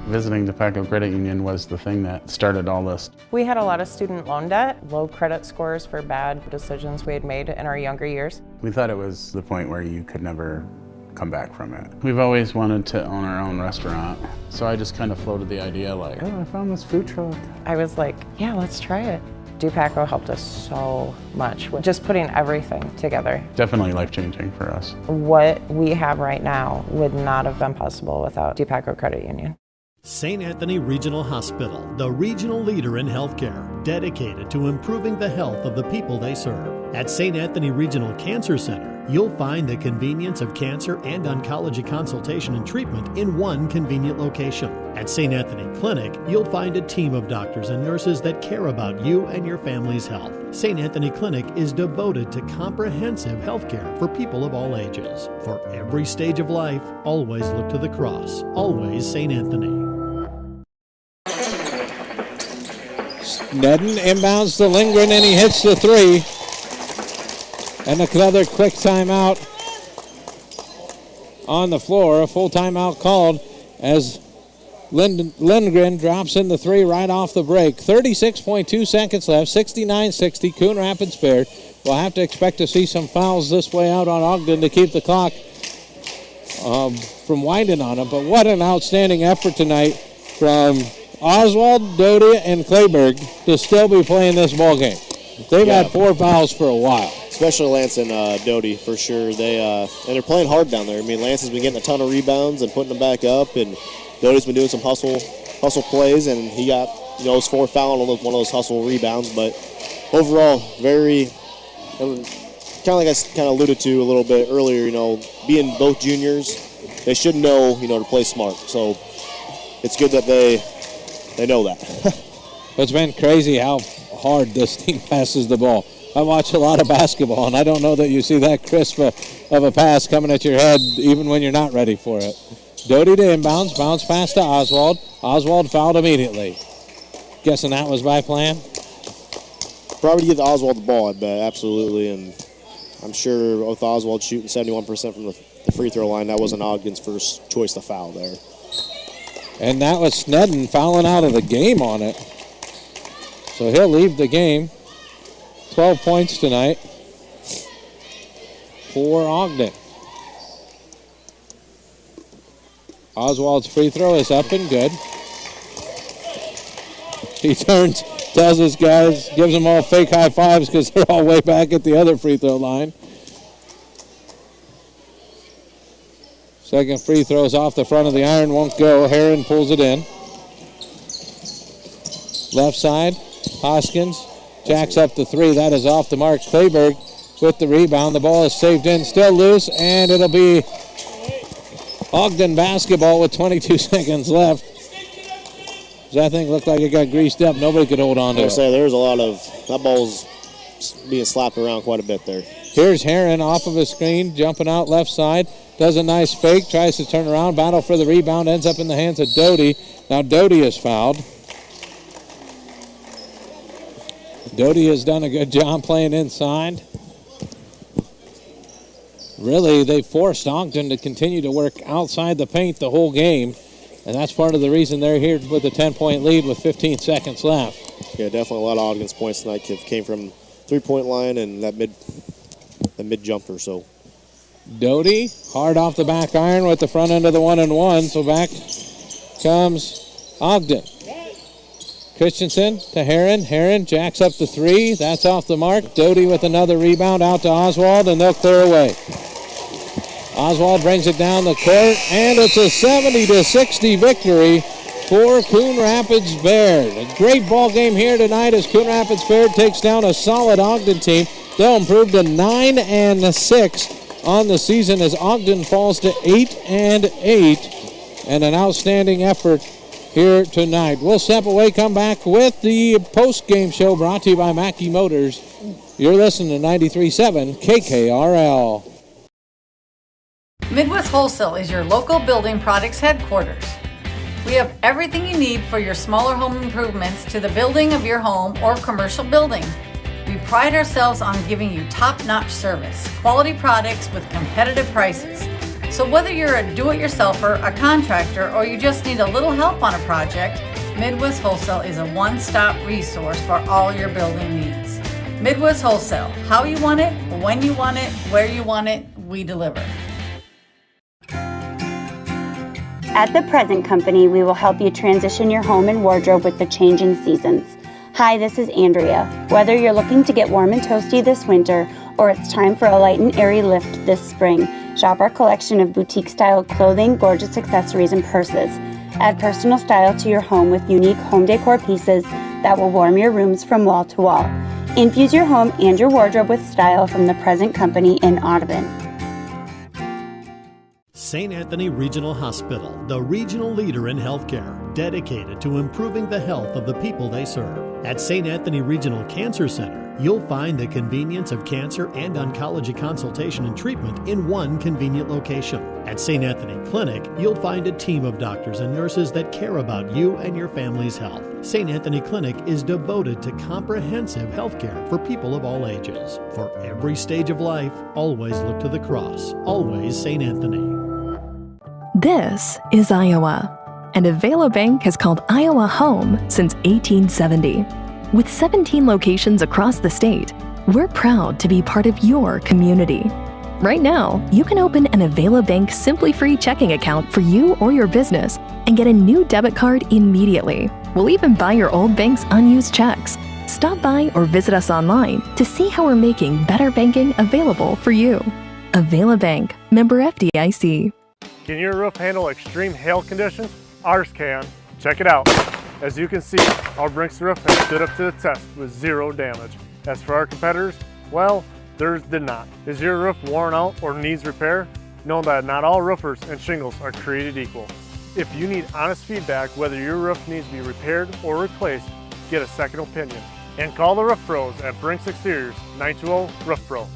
Visiting Tobacco Credit Union was the thing that started all this. We had a lot of student loan debt, low credit scores for bad decisions we had made in our younger years. We thought it was the point where you could never come back from it. We've always wanted to own our own restaurant, so I just kind of floated the idea like, oh, I found this food truck. I was like, yeah, let's try it. Dupaco helped us so much with just putting everything together. Definitely life-changing for us. What we have right now would not have been possible without Dupaco Credit Union. St. Anthony Regional Hospital, the regional leader in healthcare, dedicated to improving the health of the people they serve. At St. Anthony Regional Cancer Center, you'll find the convenience of cancer and oncology consultation and treatment in one convenient location. At St. Anthony Clinic, you'll find a team of doctors and nurses that care about you and your family's health. St. Anthony Clinic is devoted to comprehensive healthcare for people of all ages. For every stage of life, always look to the cross. Always St. Anthony. Nedden inbounds to Lindgren, and he hits the three. And another quick timeout on the floor. A full timeout called as Lindgren drops in the three right off the break. 36.2 seconds left, 69-60. Coon Rapids Bayard. We'll have to expect to see some fouls this way out on Ogden to keep the clock from winding on them. But what an outstanding effort tonight from Oswald, Doty, and Clayberg to still be playing this ball game. They've had 4 fouls for a while. Especially Lance and Doty, for sure. And they're playing hard down there. I mean, Lance has been getting a ton of rebounds and putting them back up, and Doty's been doing some hustle plays, and he got his 4th foul on one of those hustle rebounds. But overall, very kind of like I kind of alluded to a little bit earlier. Being both juniors, they should know to play smart. So it's good that they know that. It's been crazy how hard this team passes the ball. I watch a lot of basketball, and I don't know that you see that crisp of a pass coming at your head even when you're not ready for it. Doty to inbounds, bounce pass to Oswald. Oswald fouled immediately. Guessing that was by plan? Probably to give Oswald the ball, I bet, absolutely. And I'm sure with Oswald shooting 71% from the free throw line, that wasn't Ogden's first choice to foul there. And that was Snedden fouling out of the game on it. So he'll leave the game. 12 points tonight for Ogden. Oswald's free throw is up and good. He turns, tells his guys, gives them all fake high fives because they're all way back at the other free throw line. Second free throw is off the front of the iron, won't go. Heron pulls it in. Left side, Hoskins jacks up the three. That is off the mark. Clayberg with the rebound. The ball is saved in, still loose, and it'll be Ogden basketball with 22 seconds left. That thing looked like it got greased up. Nobody could hold on to it. There's a lot of, that ball's being slapped around quite a bit there. Here's Heron off of a screen, jumping out left side. Does a nice fake, tries to turn around, battle for the rebound, ends up in the hands of Doty. Now Doty is fouled. Doty has done a good job playing inside. Really, they forced Ogden to continue to work outside the paint the whole game, and that's part of the reason they're here with a 10-point lead with 15 seconds left. Yeah, definitely a lot of Ogden's points tonight came from three-point line and that mid jumper. So Doty hard off the back iron with the front end of the 1-and-1. So back comes Ogden. Christensen to Heron. Heron jacks up the three. That's off the mark. Doty with another rebound out to Oswald, and they'll clear away. Oswald brings it down the court, and it's a 70-60 victory for Coon Rapids Bayard. A great ball game here tonight as Coon Rapids Bayard takes down a solid Ogden team. They'll improve to 9-6 on the season as Ogden falls to 8-8, and an outstanding effort here tonight. We'll step away, come back with the post-game show brought to you by Mackey Motors. You're listening to 93.7 KKRL. Midwest Wholesale is your local building products headquarters. We have everything you need for your smaller home improvements to the building of your home or commercial building. We pride ourselves on giving you top-notch service, quality products with competitive prices. So whether you're a do-it-yourselfer, a contractor, or you just need a little help on a project, Midwest Wholesale is a one-stop resource for all your building needs. Midwest Wholesale, how you want it, when you want it, where you want it, we deliver. At The Present Company, we will help you transition your home and wardrobe with the changing seasons. Hi, this is Andrea. Whether you're looking to get warm and toasty this winter, or it's time for a light and airy lift this spring, shop our collection of boutique-style clothing, gorgeous accessories, and purses. Add personal style to your home with unique home decor pieces that will warm your rooms from wall to wall. Infuse your home and your wardrobe with style from The Present Company in Ogden. St. Anthony Regional Hospital, the regional leader in healthcare, dedicated to improving the health of the people they serve. At St. Anthony Regional Cancer Center, you'll find the convenience of cancer and oncology consultation and treatment in one convenient location. At St. Anthony Clinic, you'll find a team of doctors and nurses that care about you and your family's health. St. Anthony Clinic is devoted to comprehensive health care for people of all ages. For every stage of life, always look to the cross. Always St. Anthony. This is Iowa, and Avela Bank has called Iowa home since 1870. With 17 locations across the state, we're proud to be part of your community. Right now, you can open an Avela Bank Simply Free checking account for you or your business and get a new debit card immediately. We'll even buy your old bank's unused checks. Stop by or visit us online to see how we're making better banking available for you. Avela Bank, member FDIC. Can your roof handle extreme hail conditions? Ours can. Check it out. As you can see, our Brinks roof has stood up to the test with zero damage. As for our competitors, well, theirs did not. Is your roof worn out or needs repair? Know that not all roofers and shingles are created equal. If you need honest feedback whether your roof needs to be repaired or replaced, get a second opinion. And call the Roof Pros at Brinks Exteriors, 920-ROOF-PRO.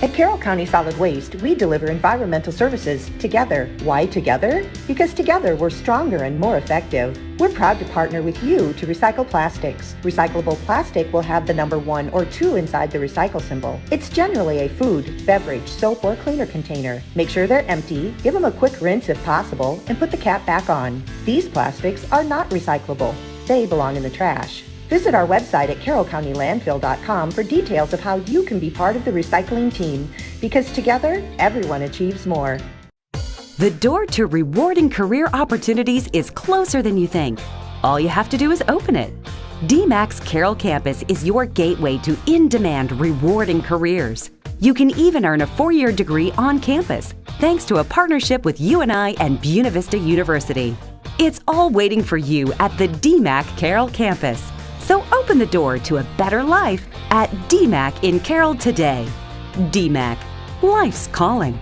At Carroll County Solid Waste, we deliver environmental services together. Why together? Because together we're stronger and more effective. We're proud to partner with you to recycle plastics. Recyclable plastic will have the number 1 or 2 inside the recycle symbol. It's generally a food, beverage, soap, or cleaner container. Make sure they're empty, give them a quick rinse if possible, and put the cap back on. These plastics are not recyclable. They belong in the trash. Visit our website at carrollcountylandfill.com for details of how you can be part of the recycling team, because together, everyone achieves more. The door to rewarding career opportunities is closer than you think. All you have to do is open it. DMAC's Carroll campus is your gateway to in-demand, rewarding careers. You can even earn a 4-year degree on campus, thanks to a partnership with UNI and Buena Vista University. It's all waiting for you at the DMAC Carroll campus. So open the door to a better life at DMAC in Carroll today. DMAC, life's calling.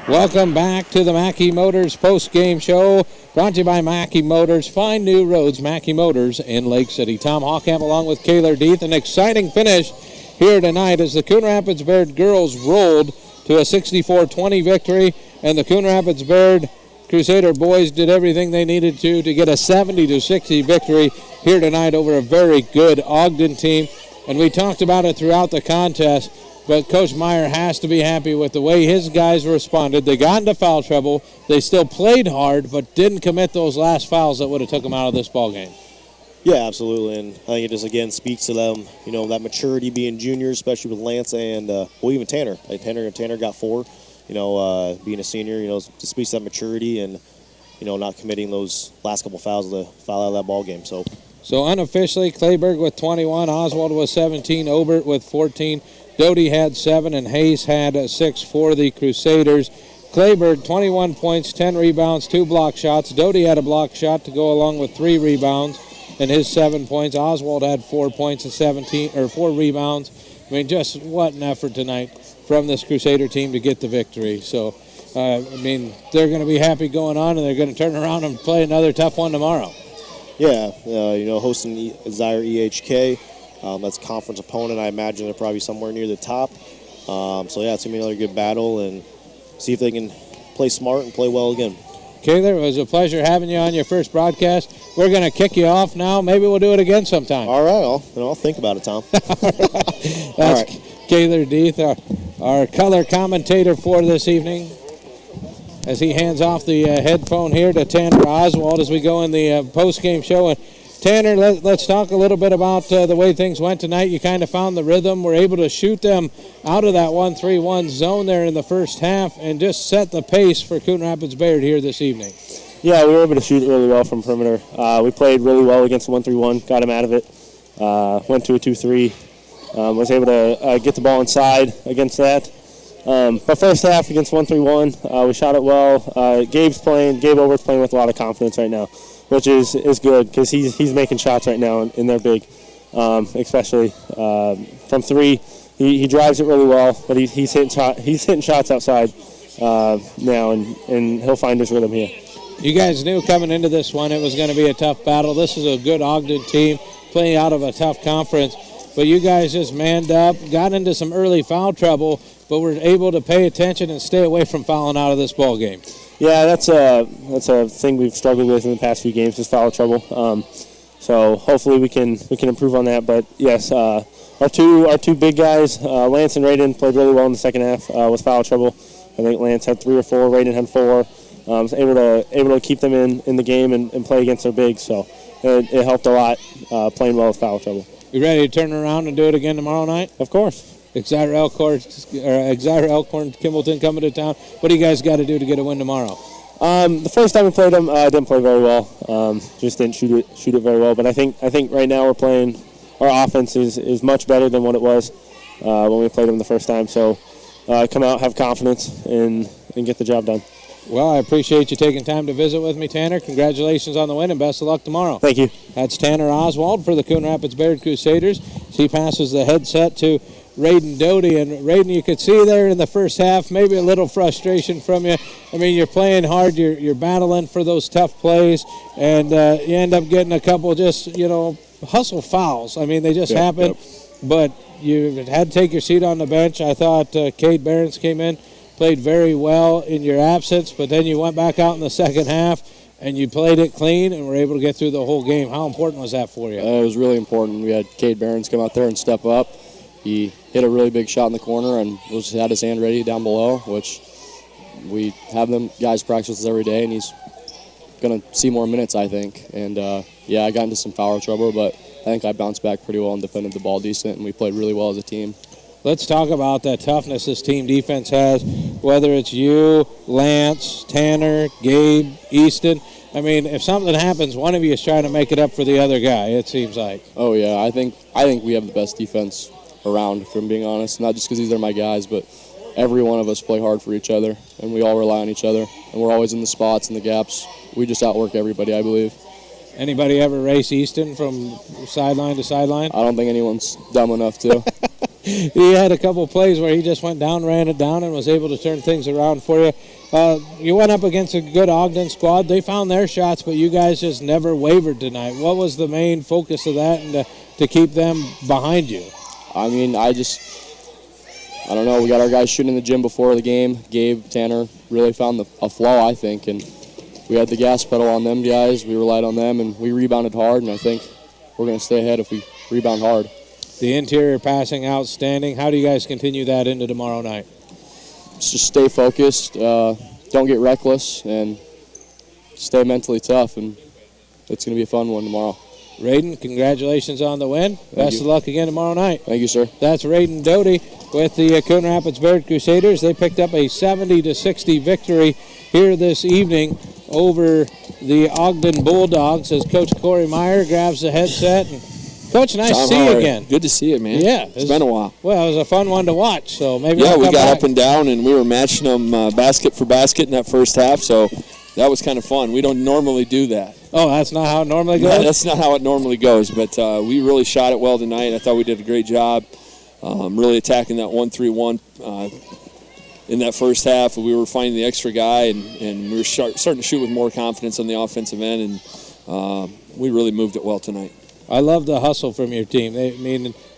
Welcome back to the Mackey Motors post-game show, brought to you by Mackey Motors. Find new roads, Mackey Motors in Lake City. Tom Hawkamp along with Kaylor Deeth. An exciting finish here tonight as the Coon Rapids Bayard girls rolled to a 64-20 victory, and the Coon Rapids Bayard Crusader boys did everything they needed to get a 70-60 victory here tonight over a very good Ogden team. And we talked about it throughout the contest, but Coach Meyer has to be happy with the way his guys responded. They got into foul trouble. They still played hard, but didn't commit those last fouls that would have took them out of this ball game. Yeah, absolutely, and I think it just, again, speaks to them, that maturity being juniors, especially with Lance and, even Tanner. Tanner got 4, being a senior, to speak to that maturity and, not committing those last couple fouls to foul out of that ball game. So unofficially, Clayburg with 21, Oswald with 17, Obert with 14, Doty had 7, and Hayes had 6 for the Crusaders. Clayburg, 21 points, 10 rebounds, 2 block shots. Doty had a block shot to go along with 3 rebounds. And his 7 points. Oswald had 4 points and 4 rebounds. I mean, just what an effort tonight from this Crusader team to get the victory. So, they're going to be happy going on, and they're going to turn around and play another tough one tomorrow. Yeah, hosting Zaire EHK. That's a conference opponent. I imagine they're probably somewhere near the top. It's going to be another good battle, and see if they can play smart and play well again. Kaylor, it was a pleasure having you on your first broadcast. We're going to kick you off now. Maybe we'll do it again sometime. All right. I'll think about it, Tom. That's all right. Kaylor Deeth, our color commentator for this evening, as he hands off the headphone here to Tanner Oswald as we go in the post-game show. And Tanner, let's talk a little bit about the way things went tonight. You kind of found the rhythm, were able to shoot them out of that 1-3-1 zone there in the first half and just set the pace for Coon Rapids Bayard here this evening. Yeah, we were able to shoot really well from perimeter. We played really well against the 1-3-1, got him out of it, went to a 2-3, was able to get the ball inside against that. But first half against 1-3-1, we shot it well. Gabe Over's playing with a lot of confidence right now, which is good because he's making shots right now, and they're big, especially from 3. he drives it really well, but he's hitting shots outside now, and he'll find his rhythm here. You guys knew coming into this one it was going to be a tough battle. This is a good Ogden team playing out of a tough conference, but you guys just manned up, got into some early foul trouble, but were able to pay attention and stay away from fouling out of this ball game. Yeah, that's a thing we've struggled with in the past few games is foul trouble. So hopefully we can improve on that. But yes, our two big guys, Lance and Raiden, played really well in the second half with foul trouble. I think Lance had 3 or 4, Raiden had 4. Was able to keep them in the game and play against their bigs. So it helped a lot playing well with foul trouble. You ready to turn around and do it again tomorrow night? Of course. Exeter Elkhorn, Kimballton coming to town. What do you guys got to do to get a win tomorrow? The first time we played them, I didn't play very well. Just didn't shoot it very well. But I think right now we're playing. Our offense is much better than what it was when we played them the first time. So come out, have confidence, and get the job done. Well, I appreciate you taking time to visit with me, Tanner. Congratulations on the win, and best of luck tomorrow. Thank you. That's Tanner Oswald for the Coon Rapids Bayard Crusaders. He passes the headset to Raiden Doty. And Raiden, you could see there in the first half, maybe a little frustration from you. I mean, you're playing hard, you're battling for those tough plays, and you end up getting a couple just, hustle fouls. I mean, they just happen, but you had to take your seat on the bench. I thought Cade Behrens came in, played very well in your absence, but then you went back out in the second half and you played it clean and were able to get through the whole game. How important was that for you? It was really important. We had Cade Behrens come out there and step up. He hit a really big shot in the corner and had his hand ready down below, which we have them guys practice this every day, and he's going to see more minutes, I think. And, I got into some foul trouble, but I think I bounced back pretty well and defended the ball decent, and we played really well as a team. Let's talk about that toughness this team defense has, whether it's you, Lance, Tanner, Gabe, Easton. I mean, if something happens, one of you is trying to make it up for the other guy, it seems like. Oh, yeah. I think we have the best defense around, if I'm being honest. Not just because these are my guys, but every one of us play hard for each other, and we all rely on each other. And we're always in the spots and the gaps. We just outwork everybody, I believe. Anybody ever race Easton from sideline to sideline? I don't think anyone's dumb enough to. He had a couple of plays where he just went down, ran it down, and was able to turn things around for you. You went up against a good Ogden squad. They found their shots, but you guys just never wavered tonight. What was the main focus of that and to keep them behind you? I mean, I don't know. We got our guys shooting in the gym before the game. Gabe, Tanner really found a flaw, I think, and we had the gas pedal on them guys. We relied on them, and we rebounded hard, and I think we're going to stay ahead if we rebound hard. The interior passing outstanding. How do you guys continue that into tomorrow night? Just stay focused, don't get reckless, and stay mentally tough, and it's going to be a fun one tomorrow. Raiden, congratulations on the win. Best of luck again tomorrow night. Thank you, sir. That's Raiden Doty with the Coon Rapids Bayard Crusaders. They picked up a 70-60 victory here this evening over the Ogden Bulldogs as Coach Corey Meyer grabs the headset. And Coach, nice to see you again. Good to see you, man. Yeah. It's been a while. Well, it was a fun one to watch, so maybe yeah, we'll we got back. up and down, and we were matching them basket for basket in that first half, so that was kind of fun. We don't normally do that. Oh, that's not how it normally goes? No, that's not how it normally goes, but we really shot it well tonight. I thought we did a great job really attacking that 1-3-1 in that first half. We were finding the extra guy, and we were starting to shoot with more confidence on the offensive end, and we really moved it well tonight. I love the hustle from your team.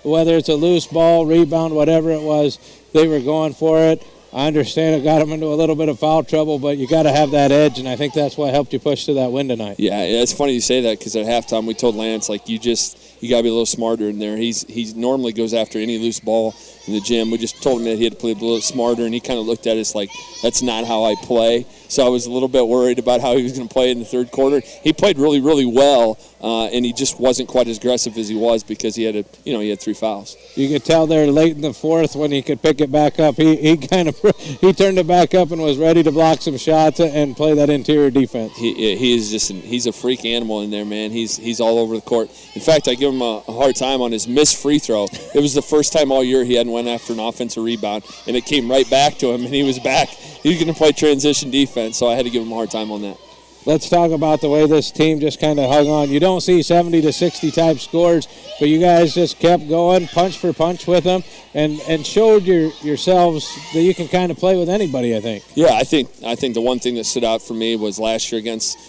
Whether it's a loose ball, rebound, whatever it was, they were going for it. I understand it got them into a little bit of foul trouble, but you got to have that edge, and I think that's what helped you push to that win tonight. Yeah, it's funny you say that because at halftime we told Lance, like, you got to be a little smarter in there. He normally goes after any loose ball in the gym. We just told him that he had to play a little smarter, and he kind of looked at us like, that's not how I play. So I was a little bit worried about how he was going to play in the third quarter. He played really, really well, and he just wasn't quite as aggressive as he was because he had 3 fouls. You could tell there late in the fourth when he could pick it back up. He turned it back up and was ready to block some shots and play that interior defense. He's a freak animal in there, man. He's all over the court. In fact, I give him a hard time on his missed free throw. It was the first time all year he hadn't went after an offensive rebound, and it came right back to him, and he was back. He was going to play transition defense, so I had to give him a hard time on that. let's talk about the way this team just kind of hung on. You don't see 70 to 60 type scores, but you guys just kept going, punch for punch with them, and showed yourselves that you can kind of play with anybody, I think. Yeah, I think the one thing that stood out for me was last year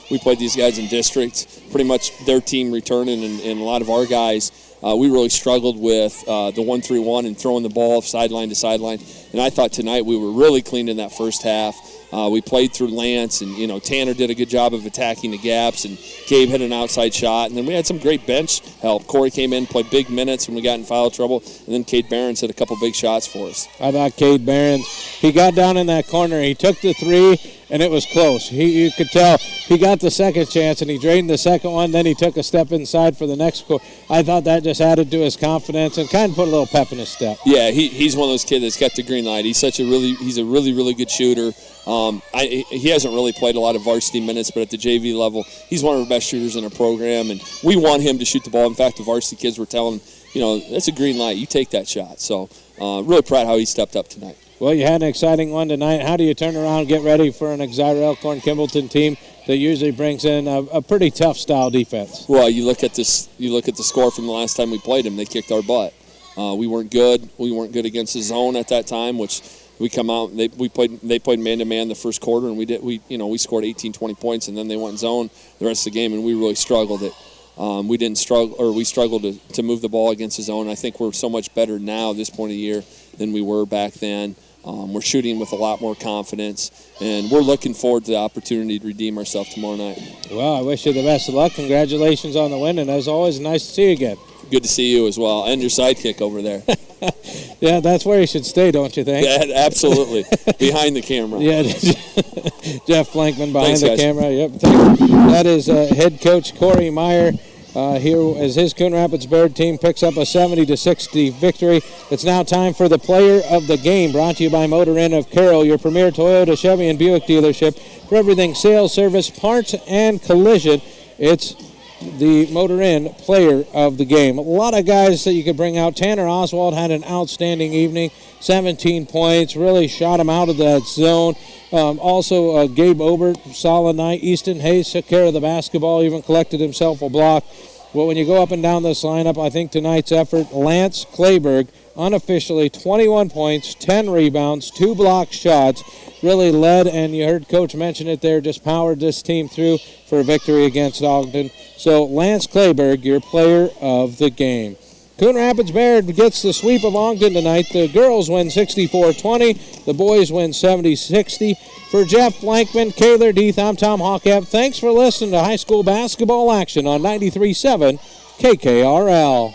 we played these guys in district, pretty much their team returning, and a lot of our guys, we really struggled with the 1-3-1 and throwing the ball sideline to sideline. And I thought tonight we were really clean in that first half. We played through Lance, and Tanner did a good job of attacking the gaps, and Gabe hit an outside shot, and then we had some great bench help. Corey came in, played big minutes when we got in foul trouble, and then Cade Behrens hit a couple big shots for us. I thought Cade Behrens, he got down in that corner, he took the three, and it was close. You could tell he got the second chance, and he drained the second one, then he took a step inside for the next goal. I thought that just added to his confidence and kind of put a little pep in his step. Yeah, he's one of those kids that's got the green light. He's a really good shooter. He hasn't really played a lot of varsity minutes, but at the JV level, he's one of our best shooters in our program, and we want him to shoot the ball. In fact, the varsity kids were telling him, that's a green light. You take that shot. So really proud how he stepped up tonight. Well, you had an exciting one tonight. How do you turn around, get ready for an Exira Elkhorn Kimballton team that usually brings in a pretty tough style defense? Well, you look at the score from the last time we played them. They kicked our butt. We weren't good. We weren't good against the zone at that time, which we come out and they played man-to-man the first quarter, and we scored 18, 20 points, and then they went zone the rest of the game, and we really struggled it. We struggled to move the ball against the zone. I think we're so much better now at this point of the year than we were back then. We're shooting with a lot more confidence, and we're looking forward to the opportunity to redeem ourselves tomorrow night. Well, I wish you the best of luck. Congratulations on the win, and as always, nice to see you again. Good to see you as well, and your sidekick over there. Yeah, that's where you should stay, don't you think? Yeah, absolutely. Behind the camera. Yeah, Jeff Blankman behind the guys. camera. Yep. That is head coach Corey Meyer. Here as his Coon Rapids Bayard team picks up a 70-60 victory. It's now time for the player of the game, brought to you by Motor Inn of Carroll, your premier Toyota, Chevy, and Buick dealership. For everything sales, service, parts, and collision, it's the Motor Inn player of the game. A lot of guys that you could bring out. Tanner Oswald had an outstanding evening, 17 points, really shot him out of that zone. Also, Gabe Obert, solid night. Easton Hayes took care of the basketball, even collected himself a block. Well, when you go up and down this lineup, I think tonight's effort, Lance Clayberg, unofficially 21 points, 10 rebounds, 2 block shots, really led, and you heard Coach mention it there, just powered this team through for a victory against Ogden. So Lance Clayberg, your player of the game. Coon Rapids Bayard gets the sweep of Ogden tonight. The girls win 64-20. The boys win 70-60. For Jeff Blankman, Kaylor Deeth, I'm Tom Hawkett. Thanks for listening to high school basketball action on 93.7 KKRL.